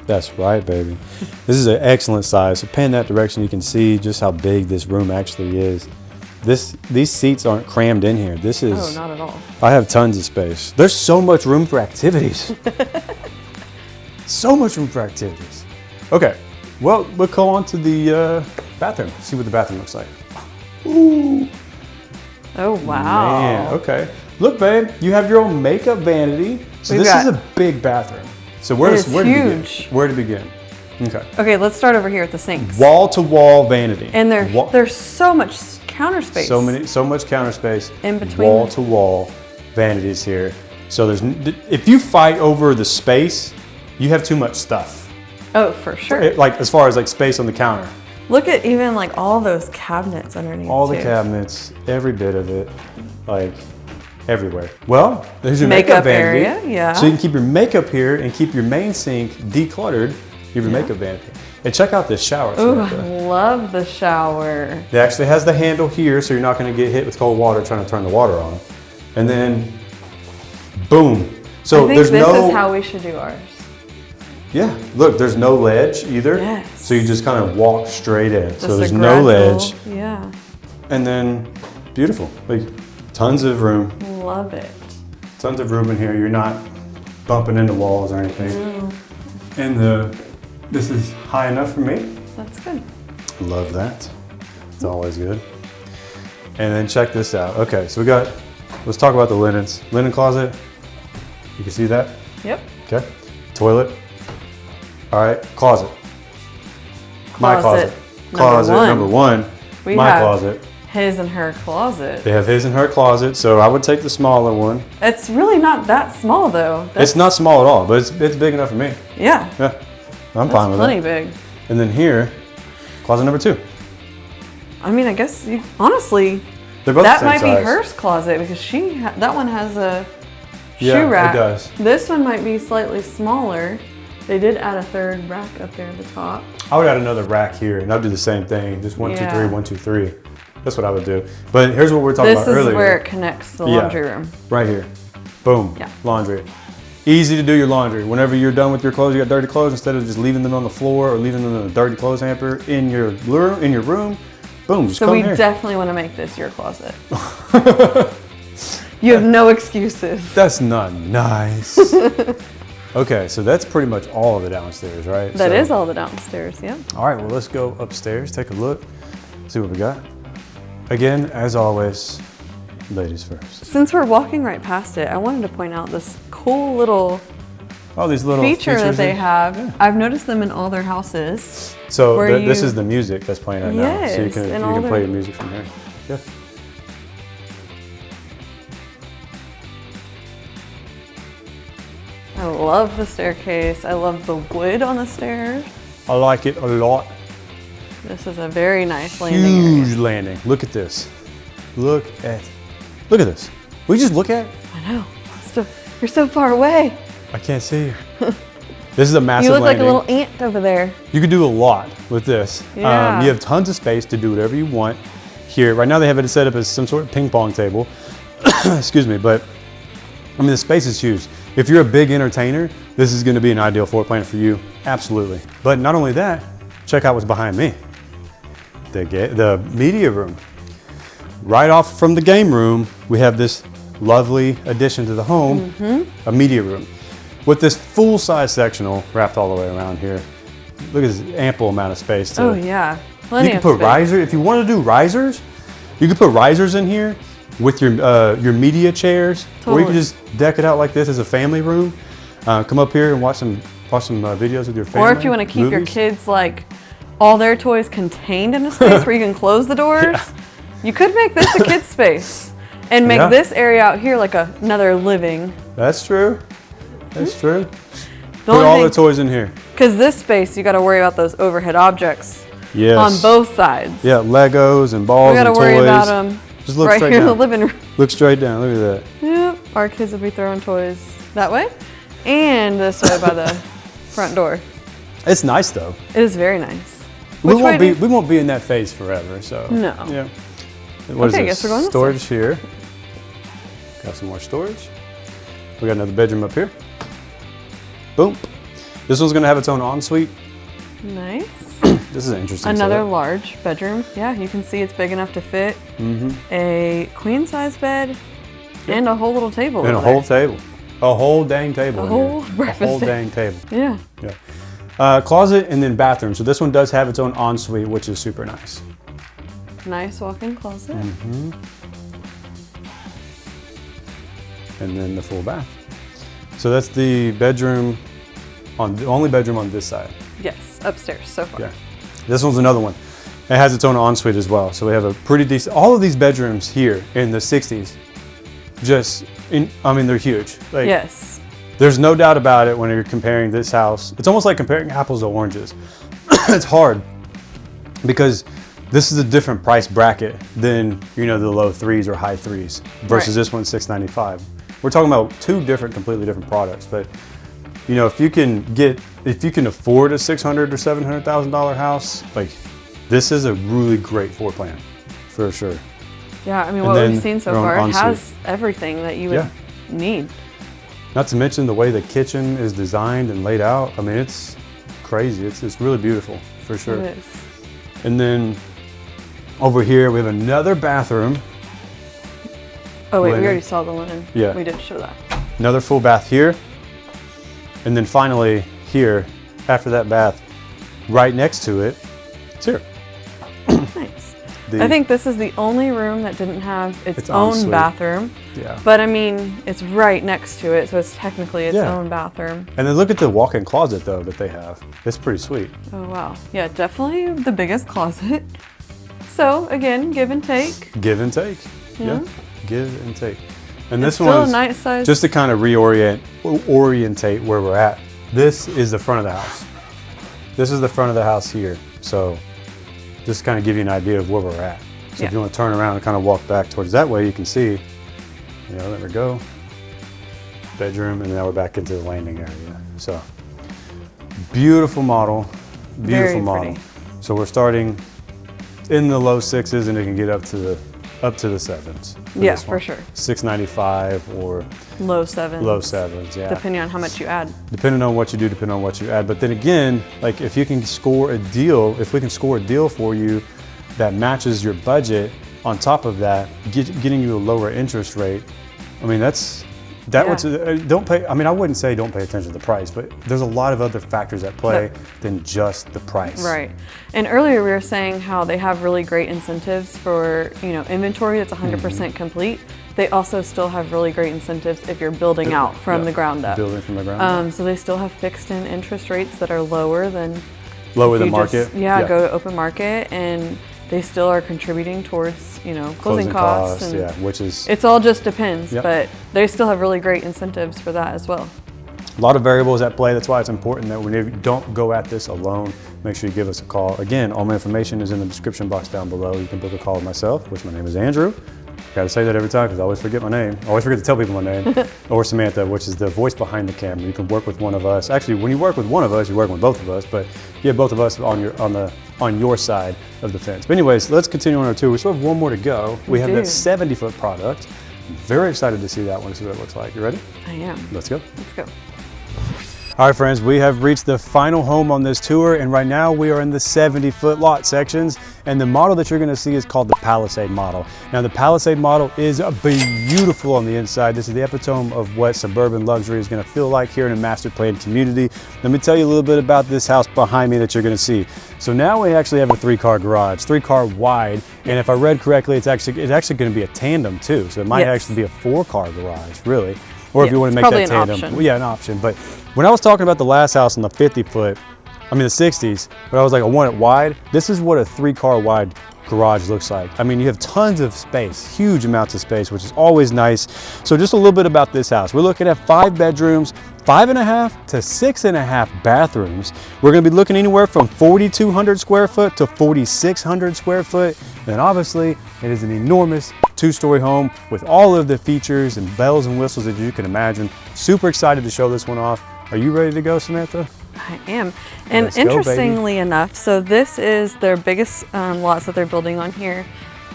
That's right, baby. This is an excellent size. So pan that direction, you can see just how big this room actually is. These seats aren't crammed in here. This is.
Oh, not at all.
I have tons of space. There's so much room for activities. So much room for activities. Okay, well, we'll go on to the bathroom. See what the bathroom looks like. Ooh,
Oh, wow.
man. Okay. Look, babe, you have your own makeup vanity. So
We've
this is
got-
a big bathroom. So where
It
to
is
begin?
huge.
Where to begin? Okay.
Okay, let's start over here at the sinks.
Wall to wall vanity.
And there's so much counter space.
So much counter space.
In between.
Wall to wall vanities here. So if you fight over the space, you have too much stuff.
Oh, for sure.
Like as far as like space on the counter.
Look at even like all those cabinets underneath.
All the
too.
cabinets, every bit of it, like everywhere. Well, there's your makeup vanity.
area, yeah.
So you can keep your makeup here and keep your main sink decluttered. You have your makeup vanity. And check out this shower.
Ooh, I love the shower.
It actually has the handle here, so you're not going to get hit with cold water trying to turn the water on. And then, boom. So
I think this is how we should do ours.
Yeah, look, there's no ledge either.
Yes.
So you just kind of walk straight in.
Just
so there's
a
no
gradual,
ledge.
Yeah.
And then, beautiful. Like, tons of room.
Love it.
Tons of room in here. You're not bumping into walls or anything.
No.
And this is high enough for me.
That's good.
Love that. It's always good. And then check this out. Okay, so let's talk about the linens. Linen closet. You can see that?
Yep.
Okay. Toilet. All right, closet. My closet. Closet number one.
We
my
have
closet.
His and her closet.
They have his and her closet, so I would take the smaller one.
It's really not that small though.
It's not small at all, but it's big enough for me.
Yeah.
Yeah, I'm fine with
plenty
it.
big.
And then here, closet number 2.
I mean, I guess honestly,
They're both
that
the same
might
size.
be her closet because that one has a
Yeah,
shoe rack.
it does.
This one might be slightly smaller. They did add a third rack up there at the top.
I would add another rack here, and I'd do the same thing. Just 1, 2, 3, 1, 2, 3. That's what I would do. But here's what we were talking about earlier.
This is where it connects to the laundry room.
Right here. Boom.
Yeah.
Laundry. Easy to do your laundry. Whenever you're done with your clothes, you got dirty clothes, instead of just leaving them on the floor or leaving them in a dirty clothes hamper in your room, boom, just
So
come
we
here.
definitely want to make this your closet. You have no excuses.
That's not nice. Okay, so that's pretty much all of the downstairs, right?
That is all the downstairs, yeah.
All right, well, let's go upstairs, take a look, see what we got. Again, as always, ladies first.
Since we're walking right past it, I wanted to point out this cool little
Oh, these little
feature that
features
they
in-
have.
Yeah.
I've noticed them in all their houses.
So
where
this
you-
is the music that's playing right now. So you
Yes,
can
and all
play
their-
your music from here. Yeah.
I love the staircase. I love the wood on the stairs.
I like it a lot.
This is a very nice landing area.
Huge landing. Look at this. Look at this. Will you just look at it?
I know. You're so far away.
I can't see you. This is a massive
You look
landing.
like a little ant over there.
You could do a lot with this.
Yeah.
You have tons of space to do whatever you want here. Right now they have it set up as some sort of ping pong table. Excuse me, but I mean the space is huge. If you're a big entertainer, this is going to be an ideal floor plan for you. Absolutely. But not only that, check out what's behind me. The media room. Right off from the game room, we have this lovely addition to the home, a media room. With this full-size sectional wrapped all the way around here. Look at this ample amount of space.
Oh yeah, plenty
You can
of
put
space.
risers, if you want to do risers, you can put risers in here with your media chairs, or you can
Totally.
just deck it out like this as a family room. Come up here and watch some videos with your family.
Or if you want to keep your
movies.
kids like all their toys contained in a space where you can close the doors, you could make this a kid's space and make
Yeah.
this area out here like another living.
That's true. That's true.
The
Put all
only
the
thing,
toys in here.
because this space you got to worry about those overhead objects
Yes.
on both sides.
Yeah, Legos and balls
We got to
and
worry
toys.
about them
Just look
right
straight
here in
down.
the living room.
Look straight down. Look at that.
Yep, our kids will be throwing toys that way and this way by the front door.
It's nice though.
It is very nice.
We
Which way
won't be in that phase forever. So
No.
Yeah. What is
Okay, I
this?
guess we're going this
Storage here. Got some more storage. We got another bedroom up here. Boom. This one's gonna have its own ensuite.
Nice.
This is an interesting.
Another
setup.
large bedroom. Yeah, you can see it's big enough to fit a queen size bed and a whole little table.
And a
over
whole
there.
table. A whole dang table.
A
in
whole
here.
breakfast
A whole
table.
dang table.
Yeah.
Yeah. Closet and then bathroom. So this one does have its own ensuite, which is super nice.
Nice walk-in closet.
And then the full bath. So that's the bedroom the only bedroom on this side.
Yes, upstairs so far.
Yeah. This one's another one. It has its own ensuite as well. So we have a pretty decent, all of these bedrooms here in the 60s, they're huge. Like,
yes.
There's no doubt about it when you're comparing this house. It's almost like comparing apples to oranges. It's hard because this is a different price bracket than, the low 3s or high 3s versus this one's $695. We're talking about two completely different products, but if you can afford a $600,000 or $700,000 house, like this is a really great floor plan for sure.
Yeah, I mean, what we've seen so far has everything that you would need.
Not to mention the way the kitchen is designed and laid out. I mean, it's crazy. It's really beautiful for sure.
It is.
And then over here we have another bathroom.
Oh wait, we already saw the linen.
Yeah.
We did show that.
Another full bath here. And then finally here, after that bath, right next to it, it's here.
Nice. I think this is the only room that didn't have its own
ensuite.
Bathroom.
Yeah.
But I mean, it's right next to it, so it's technically its own bathroom.
And then look at the walk-in closet though that they have. It's pretty sweet.
Oh wow. Yeah, definitely the biggest closet. So again, give and take.
Give and take.
Yeah.
Give and take. And this
It's still
one's
a nice size.
just to kind of orientate where we're at. This is the front of the house. This is the front of the house here. So just kind of give you an idea of where we're at. So if you want to turn around and kind of walk back towards that way, you can see, there we go. Bedroom, and now we're back into the landing area. So beautiful model, beautiful model. So we're starting in the low 6s, and it can get up to the 7s.
Yeah, for sure.
$695 or
low 7s.
Low 7s, yeah.
Depending on how much you add.
Depending on what you do, depending on what you add. But then again, like if we can score a deal for you that matches your budget, on top of that, getting you a lower interest rate, I mean, don't pay, I mean, I wouldn't say don't pay attention to the price, but there's a lot of other factors at play than just the price.
Right. And earlier we were saying how they have really great incentives for, inventory that's 100% complete. They also still have really great incentives if you're building out from the ground up.
Building from the ground up.
So they still have fixed in interest rates that are lower than
market.
Go to open market, and they still are contributing towards, closing costs.
And which is...
It's all just depends, but they still have really great incentives for that as well.
A lot of variables at play. That's why it's important that when you don't go at this alone, make sure you give us a call. Again, all my information is in the description box down below. You can book a call with myself, which my name is Andrew. Got to say that every time because I always forget my name. I always forget to tell people my name. Or Samantha, which is the voice behind the camera. You can work with one of us. Actually, when you work with one of us, you're working with both of us, but you have both of us on your side of the fence. But anyways, let's continue on our tour. We still have one more to go. We have that 70-foot product. I'm very excited to see that one and see what it looks like. You ready?
I am.
Let's go.
Let's go.
All right, friends, we have reached the final home on this tour, and right now we are in the 70-foot lot sections, and the model that you're gonna see is called the Palisade model. Now, the Palisade model is beautiful on the inside. This is the epitome of what suburban luxury is gonna feel like here in a master planned community. Let me tell you a little bit about this house behind me that you're gonna see. So now we actually have a 3-car garage, 3-car wide, and if I read correctly, it's actually gonna be a tandem too, so it might actually be a 4-car garage, really. Or if you want to make that tandem. Well, yeah, an option. But when I was talking about the last house on the 50-foot, I mean the 60s, but I was like, I want it wide. This is what a 3-car wide garage looks like. I mean, you have tons of space, huge amounts of space, which is always nice. So just a little bit about this house. We're looking at 5 bedrooms, 5.5 to 6.5 bathrooms. We're gonna be looking anywhere from 4,200 square foot to 4,600 square foot. And obviously, it is an enormous 2-story home with all of the features and bells and whistles that you can imagine. Super excited to show this one off. Are you ready to go, Samantha?
I am. And interestingly enough, so this is their biggest lots that they're building on here.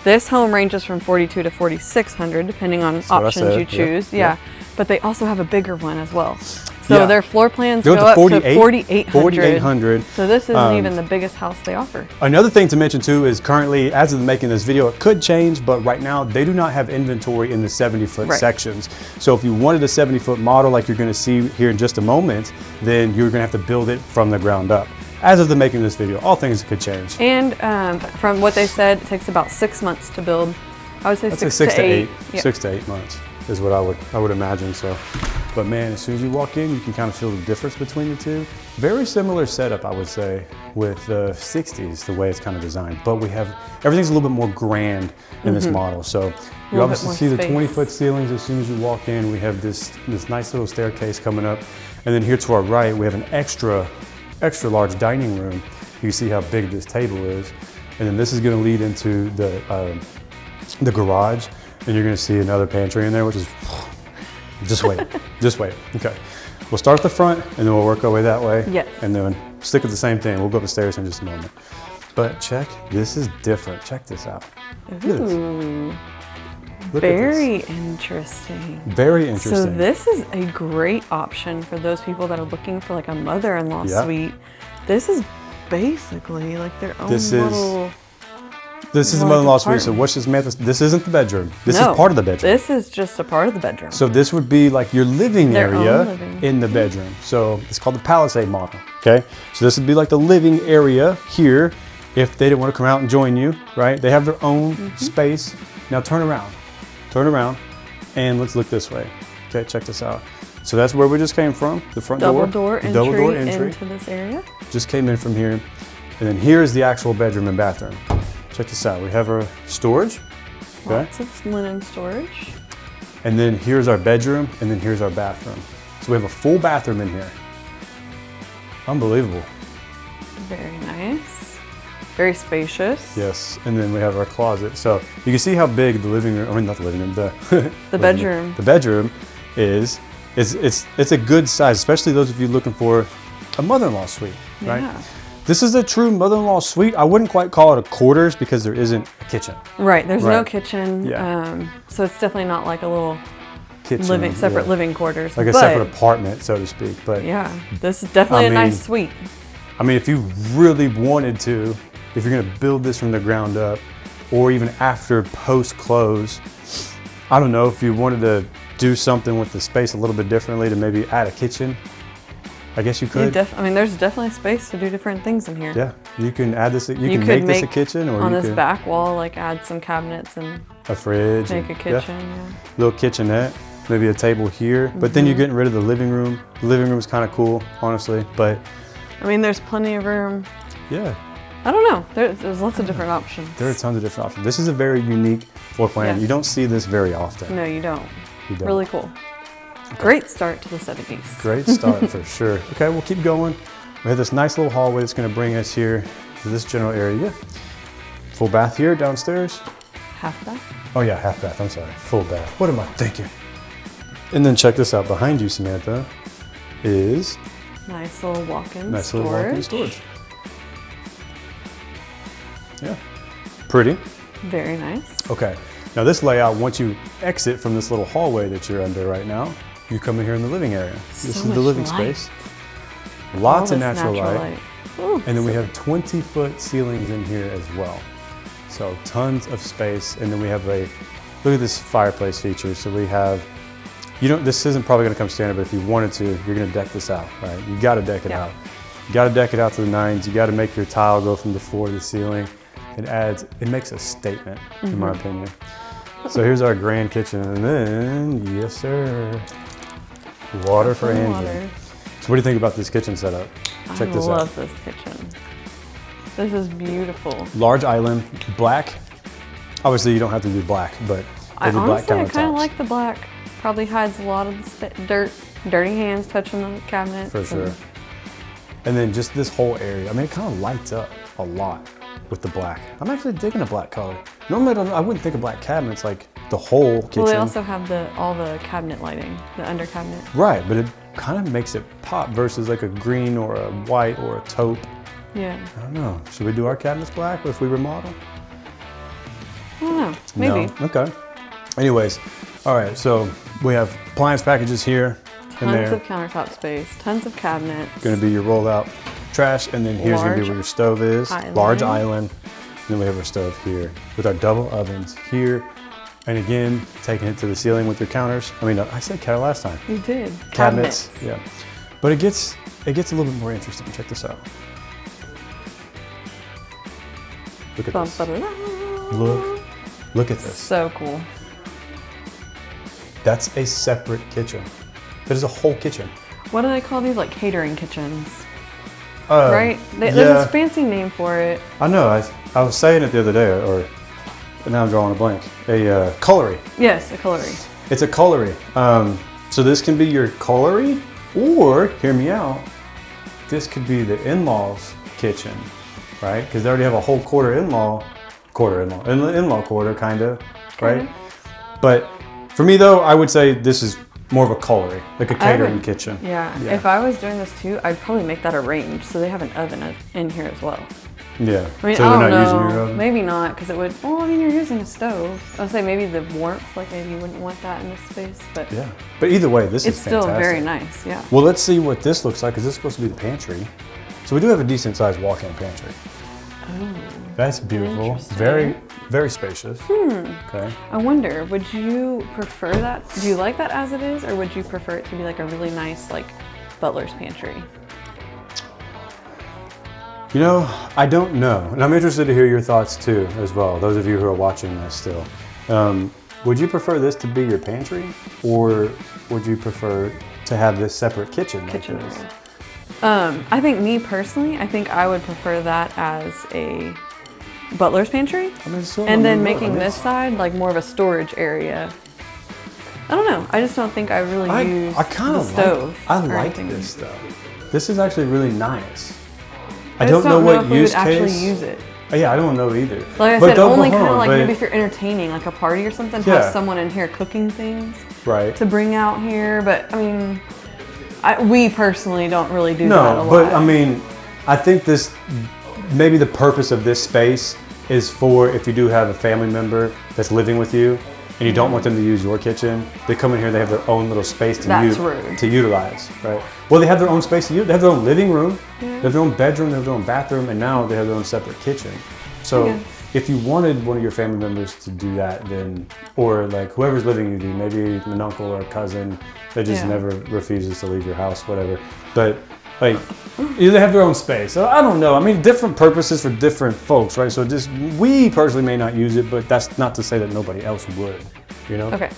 This home ranges from 4,200 to 4,600, depending on options you choose. Yeah. But they also have a bigger one as well. So their floor plans go up to 4,800. So this isn't even the biggest house they offer.
Another thing to mention too is currently, as of making this video, it could change, but right now they do not have inventory in the 70-foot sections. So if you wanted a 70-foot model like you're gonna see here in just a moment, then you're gonna have to build it from the ground up. As of the making of this video, all things could change.
And from what they said, it takes about 6 months to build. I would say 6 to 8.
6 to 8 months is what I would imagine. So But man, as soon as you walk in, you can kind of feel the difference between the two. Very similar setup, I would say, with the 60s, the way it's kind of designed. But we have, everything's a little bit more grand in this model. So you obviously see the 20-foot ceilings as soon as you walk in. We have this nice little staircase coming up. And then here to our right, we have an extra large dining room. You see how big this table is. And then this is gonna lead into the garage. And you're gonna see another pantry in there, which is, just wait, just wait. Okay, we'll start at the front and then we'll work our way that way.
Yes.
And then stick with the same thing. We'll go up the stairs in just a moment. But check, this is different. Check this out.
Ooh.
Look
Very
at this.
interesting.
Very interesting.
So this is a great option for those people that are looking for like a mother-in-law suite. This is basically like their own little...
This is the mother-in-law suite, so what's this Samantha? This isn't the bedroom. This is part of the bedroom.
This is just a part of the bedroom.
So this would be like your living area
living.
in the bedroom. So it's called the Palisade model, okay? So this would be like the living area here if they didn't want to come out and join you, right? They have their own space. Now turn around, and let's look this way. Okay, check this out. So that's where we just came from, the front
double
door.
Double door entry into this area.
Just came in from here. And then here's the actual bedroom and bathroom. Check this out. We have our storage. Okay.
Lots of linen storage.
And then here's our bedroom, and then here's our bathroom. So we have a full bathroom in here. Unbelievable.
Very nice. Very spacious.
Yes, and then we have our closet. So you can see how big the living room, I mean not the living room, the
bedroom.
The bedroom is. It's a good size, especially those of you looking for a mother-in-law suite, right?
Yeah.
This is a true mother-in-law suite. I wouldn't quite call it a quarters because there isn't a kitchen.
Right, there's no kitchen.
Yeah.
So it's definitely not like a little
Kitchen,
separate living quarters.
Like a separate apartment, so to speak. But
yeah, this is definitely a nice suite.
I mean, if you really wanted to, if you're gonna build this from the ground up, or even after post-close, I don't know, if you wanted to do something with the space a little bit differently to maybe add a kitchen, I guess you could.
I mean, there's definitely space to do different things in here.
Yeah, you can add this. You can make this a kitchen, or
on
you
this
could
back wall, like add some cabinets and
a fridge,
make a kitchen.
Yeah. Little kitchenette, maybe a table here. But then you're getting rid of the living room. The living room is kind of cool, honestly. But
I mean, there's plenty of room.
Yeah.
I don't know. There's lots of different options.
There are tons of different options. This is a very unique floor plan.
Yes.
You don't see this very often.
No, you don't.
You don't.
Really cool. Okay. Great start to the 70s.
Great start for sure. Okay, we'll keep going. We have this nice little hallway that's going to bring us here to this general area. Full bath here downstairs.
Half bath?
Oh yeah, half bath. I'm sorry. Full bath. What am I thinking? And then check this out. Behind you, Samantha, is
nice little walk-in
nice
storage.
Little walk-in storage. Yeah. Pretty.
Very nice.
Okay. Now this layout, once you exit from this little hallway that you're under right now, you come in here in the living area. This is the living space. Lots of natural light.
Ooh,
and then we have 20-foot ceilings in here as well. So tons of space. And then we have look at this fireplace feature. So we have, this isn't probably gonna come standard, but if you wanted to, you're gonna deck this out, right? You gotta deck it out. You gotta deck it out to the nines. You gotta make your tile go from the floor to the ceiling. It makes a statement, in my opinion. So here's our grand kitchen, and then, yes sir, water for Angie. So what do you think about this kitchen setup? Check this out.
I love this kitchen. This is beautiful.
Large island, black. Obviously you don't have to do black, but
I
black
kind of like the black. Probably hides a lot of the dirt, dirty hands touching the cabinets.
For sure. And then just this whole area, I mean, it kind of lights up a lot with the black. I'm actually digging a black color. Normally I wouldn't think of black cabinets like the whole kitchen.
Well, they also have all the cabinet lighting, the under cabinet.
Right, but it kind of makes it pop versus like a green or a white or a taupe.
Yeah.
I don't know. Should we do our cabinets black if we remodel?
I don't know. Maybe.
No? Okay. Anyways, all right. So we have appliance packages here and there.
Tons of countertop space. Tons of cabinets.
Going to be your rollout trash, and then here's going to be where your stove is. Large island. And then we have our stove here with our double ovens here. And again, taking it to the ceiling with your counters. I mean, I said counter last time.
You did.
Cabinets. Yeah. But it gets a little bit more interesting. Check this out. Look at this. Look at this.
So cool.
That's a separate kitchen. It is a whole kitchen.
What do they call these? Like catering kitchens,
Uh,
right? There's a fancy name for it.
I know. I was saying it the other day, but now I'm drawing a blank. A cullery.
Yes, a cullery.
It's a cullery. So this can be your cullery, or hear me out. This could be the in-laws' kitchen, right? Because they already have a whole in-law quarter, kind of, right? But for me though, I would say this is more of a cullery, like a catering kitchen.
Yeah. If I was doing this too, I'd probably make that a range, so they have an oven in here as well.
Yeah.
I mean,
so
I
they're
don't
not using your
know.
oven?
Maybe not, because it would. Well, I mean, you're using a stove. I'd say maybe the warmth, like maybe you wouldn't want that in this space, but
Yeah. But either way, this
it's
is
still
fantastic.
very nice. Yeah.
Well, let's see what this looks like, because this is supposed to be the pantry. So we do have a decent sized walk-in pantry.
Oh.
That's beautiful.
Interesting.
Very, very spacious. Okay.
I wonder, would you prefer that? Do you like that as it is, or would you prefer it to be like a really nice, like, butler's pantry?
You know, I don't know. And I'm interested to hear your thoughts too, as well, those of you who are watching this still. Would you prefer this to be your pantry, or would you prefer to have this separate kitchen?
Kitchen
like this?
area. I think me personally, I think I would prefer that as a butler's pantry,
I mean, still
and then
I mean,
making this side like more of a storage area. I don't know. I just don't think I really use
I kind
the
of
stove.
I
or
like
anything.
this though. This is actually really nice.
I
don't
just
know what
if we
use
would actually
case.
use it.
Yeah, I don't know either.
Like I
But
said,
don't
only
go
kind of
home,
like
but-
maybe if you're entertaining like a party or something,
Yeah.
have someone in here cooking things
Right.
to bring out here. But I mean, we personally don't really do that a
No,
lot.
but I mean, I think this, maybe the purpose of this space is for if you do have a family member that's living with you and you don't want them to use your kitchen, they come in here, they have their own little space to,
That's rude.
to utilize, right? Well, they have their own space to use. They have their own living room, they have their own bedroom, they have their own bathroom, and now they have their own separate kitchen. So
Yeah.
if you wanted one of your family members to do that, then, or like whoever's living with you, maybe an uncle or a cousin that just
Yeah.
never refuses to leave your house, whatever. But like, they have their own space. So I don't know. I mean, different purposes for different folks, right? So just, we personally may not use it, but that's not to say that nobody else would, you know?
Okay,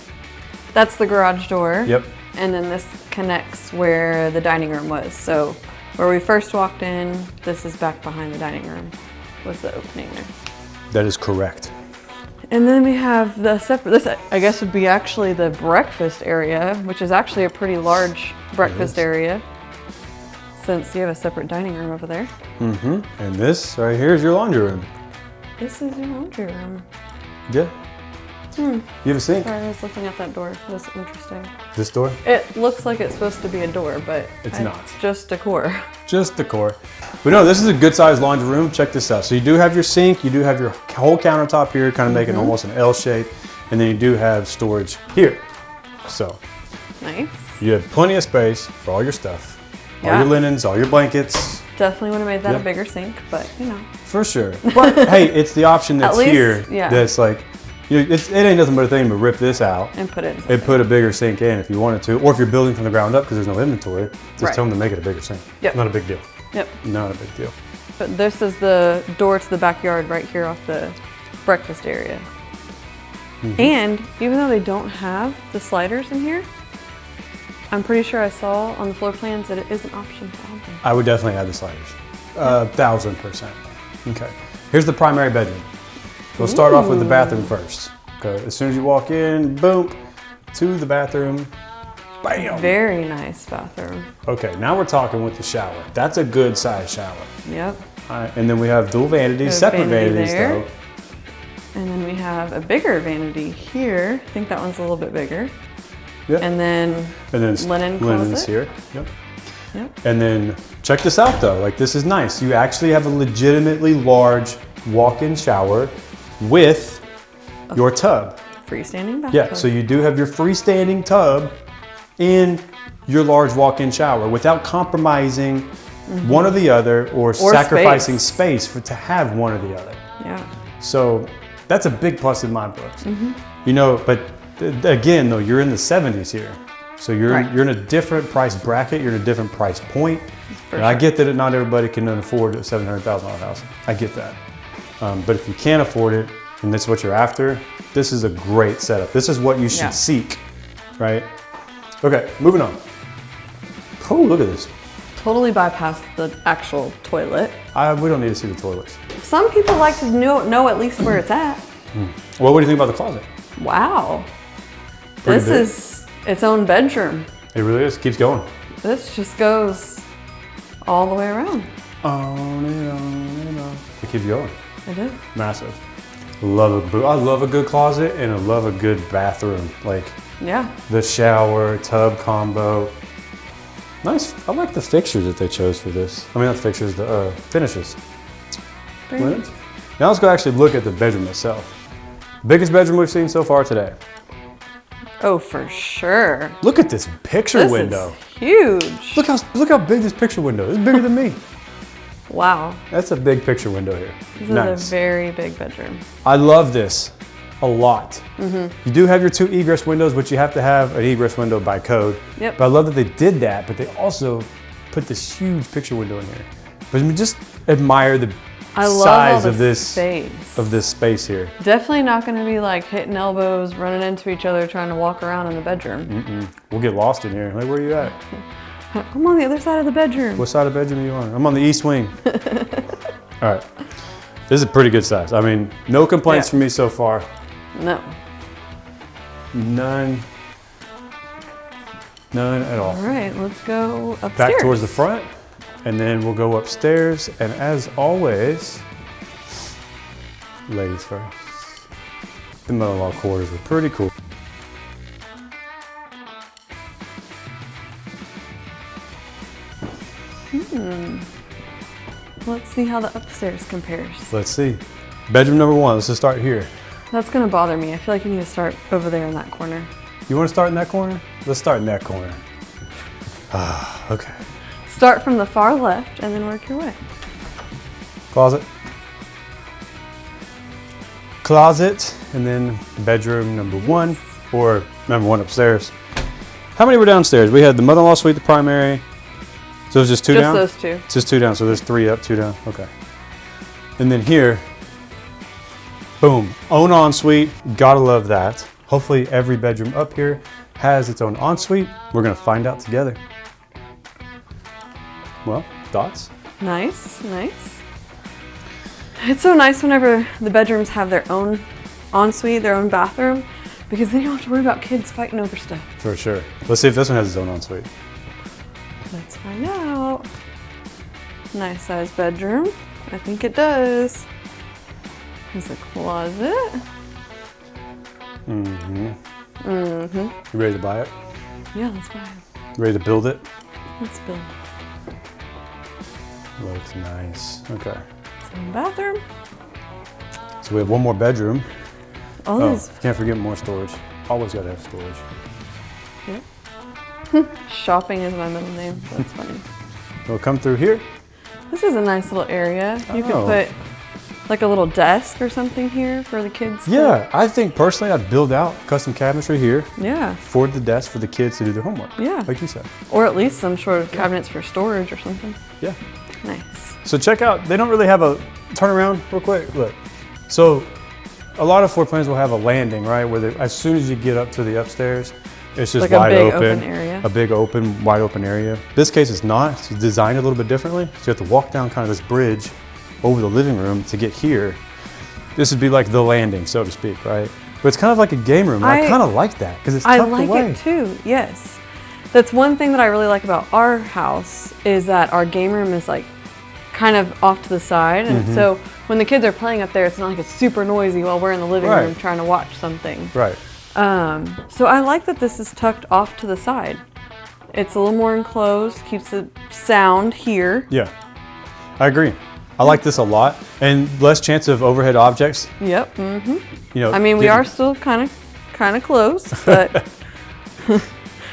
that's the garage door.
Yep.
And then this connects where the dining room was. So where we first walked in, this is back behind the dining room. Was the opening there?
That is correct.
And then we have the separate, this I guess would be actually the breakfast area, which is actually a pretty large breakfast area, since you have a separate dining room over there.
Mm-hmm. And this right here is your laundry room.
This is your laundry room.
Yeah. You have a sink.
Sorry, I was looking at that door. That's interesting.
This door?
It looks like it's supposed to be a door, but
It's not.
It's just decor.
Just decor. But no, this is a good sized laundry room. Check this out. So you do have your sink, you do have your whole countertop here, kind of making almost an L shape, and then you do have storage here. So
Nice.
you have plenty of space for all your stuff, all
Yeah.
your linens, all your blankets,
Definitely would have made that
Yeah.
a bigger sink, but you know.
for sure. But hey, it's the option that's
least,
here.
yeah.
That's like, it ain't nothing but a thing to rip this out
And put it in.
and put a bigger sink in if you wanted to, or if you're building from the ground up because there's no inventory, just
Right.
tell them to make it a bigger sink.
Yep.
Not a big deal.
Yep.
Not a big deal.
But this is the door to the backyard right here off the breakfast area. And even though they don't have the sliders in here, I'm pretty sure I saw on the floor plans that it is an option to add them.
I would definitely add the sliders. 1000%. Okay. Here's the primary bedroom. We'll start off with the bathroom first. Okay. As soon as you walk in, boom, to the bathroom. Bam.
Very nice bathroom.
Okay. Now we're talking with the shower. That's a good size shower.
Yep.
All right. And then we have dual vanities,
have
separate
vanity
vanities
there.
though.
And then we have a bigger vanity here. I think that one's a little bit bigger.
Yep.
And then
And then
linen
linens
closet.
here. Yep.
Yep.
And then check this out though. Like, this is nice. You actually have a legitimately large walk-in shower with your tub.
freestanding bathtub.
Yeah, so you do have your freestanding tub in your large walk-in shower without compromising one or the other or sacrificing space to have one or the other.
Yeah.
So that's a big plus in my books. You know, but again, though, you're in the 70s here. So you're
Right.
you're in a different price bracket, you're in a different price point. And I get that not everybody can afford a $700,000 house. I get that. But if you can't afford it and that's what you're after, this is a great setup. This is what you should
Yeah.
seek, right? Okay, moving on. Oh, look at this.
Totally bypassed the actual toilet.
We don't need to see the toilets.
Some people like to know at least where it's at.
Well, what do you think about the closet?
Wow.
Pretty
This
big.
is its own bedroom.
It really is. Keeps going.
This just goes all the way around.
On and on and on. It keeps going.
It is.
Massive. I love a good closet and I love a good bathroom. Like
Yeah.
the shower, tub combo. Nice. I like the fixtures that they chose for this. I mean, not the fixtures, the finishes.
Very
Right.
nice.
Now let's go actually look at the bedroom itself. Biggest bedroom we've seen so far today.
Oh, for sure.
Look at this picture
This
window.
is huge.
Look how big this picture window is. It's bigger than me.
Wow.
That's a big picture window here.
This
Nice.
is a very big bedroom.
I love this a lot. You do have your 2 egress windows, which you have to have an egress window by code.
Yep.
But I love that they did that, but they also put this huge picture window in here. But I mean, just admire the
I love all
size
the
of this
space.
here.
Definitely not going to be like hitting elbows, running into each other, trying to walk around in the bedroom.
We'll get lost in here. Like, where are you at?
I'm on the other side of the bedroom.
What side of the bedroom are you on? I'm on the east wing. All right. This is a pretty good size. I mean, no complaints
Yeah.
from me so far.
No.
None at all.
All right, let's go upstairs.
Back towards the front, and then we'll go upstairs. And as always, ladies first. The mother-in-law quarters were pretty cool.
Let's see how the upstairs compares.
Let's see. Bedroom number 1. Let's just start here.
That's going to bother me. I feel like you need to start over there in that corner.
You want to start in that corner? Let's start in that corner. Okay.
Start from the far left and then work your way.
Closet. Closet, and then bedroom number 1, or number 1 upstairs. How many were downstairs? We had the mother-in-law suite, the primary. So it's just 2 down?
Just those 2.
It's just 2 down, so there's 3 up, 2 down. Okay. And then here, boom, own ensuite. Gotta love that. Hopefully every bedroom up here has its own ensuite. We're gonna find out together. Well, thoughts?
Nice, nice. It's so nice whenever the bedrooms have their own ensuite, their own bathroom, because then you don't have to worry about kids fighting over stuff.
For sure. Let's see if this one has its own ensuite.
Let's find out. Nice size bedroom. I think it does. There's a closet.
You ready to buy it?
Yeah, let's buy it.
Ready to build it?
Let's build.
Looks nice. Okay.
Some bathroom.
So we have one more bedroom.
All
Oh,
these.
can't forget more storage. Always gotta have storage.
Yep. Shopping is my middle name. That's funny.
We'll come through here.
This is a nice little area. You could
Oh.
put like a little desk or something here for the kids. to-
Yeah, I think personally I'd build out custom cabinetry here
Yeah.
for the desk for the kids to do their homework.
Yeah.
Like you said.
Or at least some sort of cabinets for storage or something.
Yeah.
Nice.
So check out, they don't really have a, turn around real quick, look. So a lot of floor plans will have a landing, right? Where as soon as you get up to the upstairs, it's just
Like a
wide
big
open.
open area.
A big open, wide open area. This case it's not, it's designed a little bit differently. So you have to walk down kind of this bridge over the living room to get here. This would be like the landing, so to speak, right? But it's kind of like a game room. And I kind of like that because it's
I
tucked
like
away.
it too, yes. That's one thing that I really like about our house is that our game room is like kind of off to the side. And
Mm-hmm.
so when the kids are playing up there, it's not like it's super noisy while we're in the living
Right.
room trying to watch something.
Right.
So I like that this is tucked off to the side. It's a little more enclosed, keeps the sound here.
Yeah, I agree. I like this a lot, and less chance of overhead objects.
Yep. Mm-hmm.
You know,
I mean, we
getting-
are still kind of close, but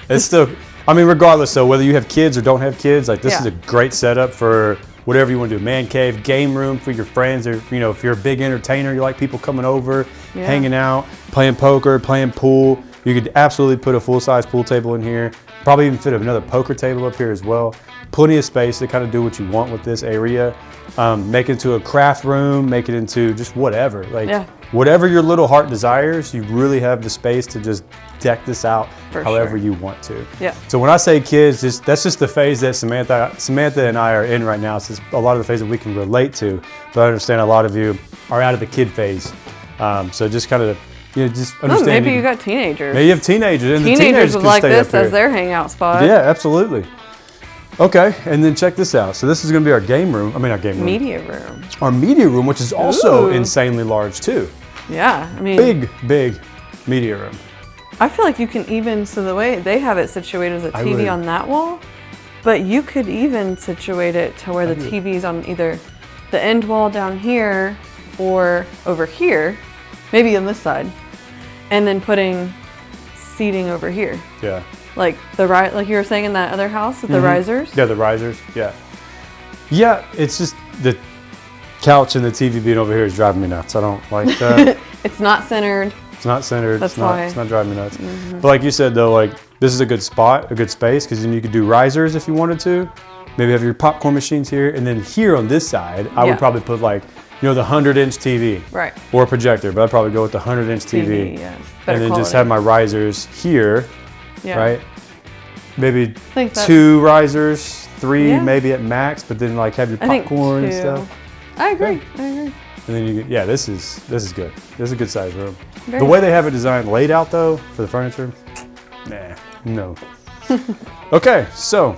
It's still. I mean, regardless, though, whether you have kids or don't have kids, like this
Yeah.
is a great setup for whatever you want to do. Man cave, game room for your friends, or you know, if you're a big entertainer, you like people coming over,
Yeah.
hanging out, playing poker, playing pool. You could absolutely put a full-size pool table in here. Probably even fit another poker table up here as well. Plenty of space to kind of do what you want with this area. Make it into a craft room, make it into just whatever. Like
Yeah.
whatever your little heart desires, you really have the space to just deck this out
For
however
sure.
you want to.
Yeah.
So when I say kids, that's just the phase that Samantha and I are in right now. So it's a lot of the phase that we can relate to, but I understand a lot of you are out of the kid phase. So just kind of, just
Oh,
understand.
maybe you got teenagers.
Maybe you have teenagers, and the
Teenagers
teenagers
would
can
like
stay
this
up here.
as their hangout spot.
Yeah, absolutely. Okay, and then check this out. So this is going to be our game room. I mean, our game room.
Media room.
Our media room, which is also
Ooh.
insanely large too.
Yeah, I mean,
Big media room.
I feel like you can even, so the way they have it situated as a TV on that wall, but you could even situate it to where the TV's on either the end wall down here or over here, maybe on this side, and then putting seating over here.
Yeah.
Like like you were saying in that other house with the risers.
Yeah, the risers. Yeah. Yeah, it's just the couch and the TV being over here is driving me nuts. I don't like that.
It's not centered.
It's not centered.
That's
it's not,
why.
It's not driving me nuts. But like you said though, like this is a good spot, a good space, because then you could do risers if you wanted to. Maybe have your popcorn machines here, and then here on this side, I would probably put like, the 100-inch TV.
Right.
Or a projector, but I'd probably go with the 100-inch TV.
Yeah.
And
Better
then just
quality.
have my risers here,
Yeah.
right? Maybe
think that-
2 risers, 3
Yeah.
maybe at max, but then like have your
I think
popcorn and
2.
stuff.
I agree. I agree.
And then you get, this is good. This is a good size room.
Very
The way they have it designed laid out though, for the furniture, no. Okay, so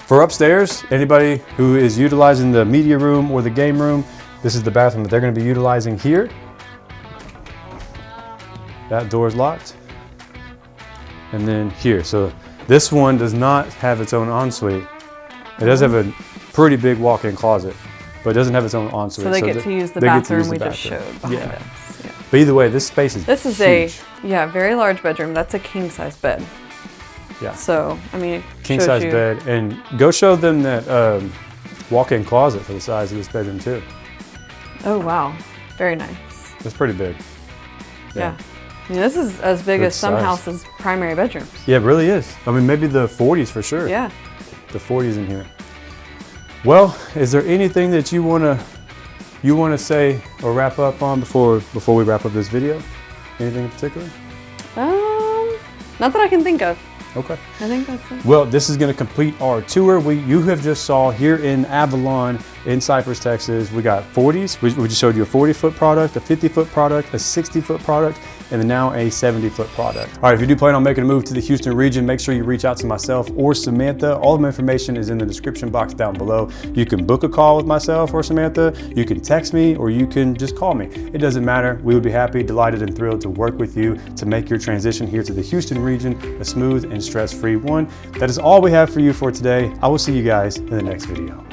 for upstairs, anybody who is utilizing the media room or the game room, this is the bathroom that they're gonna be utilizing here. That door is locked. And then here, so this one does not have its own ensuite. It does have a pretty big walk-in closet, but it doesn't have its own ensuite.
So they get to use the
they get to
bathroom
use the
we just
bathroom.
showed behind
Yeah.
us. Yeah.
But either way, this space is
This is
huge.
a very large bedroom. That's a king size bed.
Yeah.
So I mean, it
King
shows
size
you-
bed, and go show them that walk-in closet for the size of this bedroom too.
Oh wow, very nice.
It's pretty big.
Yeah. I mean, this is as big
Good
as some
size.
houses' primary bedrooms.
Yeah, it really is. I mean, maybe the 40s for sure.
Yeah.
The 40s in here. Well, is there anything that you wanna say or wrap up on before we wrap up this video? Anything in particular?
Not that I can think of.
Okay.
I think that's it.
Well, this is going to complete our tour. You have just saw here in Avalon, in Cypress, Texas, we got 40s. We just showed you a 40-foot product, a 50-foot product, a 60-foot product, and then now a 70-foot product. All right, if you do plan on making a move to the Houston region, make sure you reach out to myself or Samantha. All of my information is in the description box down below. You can book a call with myself or Samantha. You can text me, or you can just call me. It doesn't matter. We would be happy, delighted, and thrilled to work with you to make your transition here to the Houston region a smooth and stress-free one. That is all we have for you for today. I will see you guys in the next video.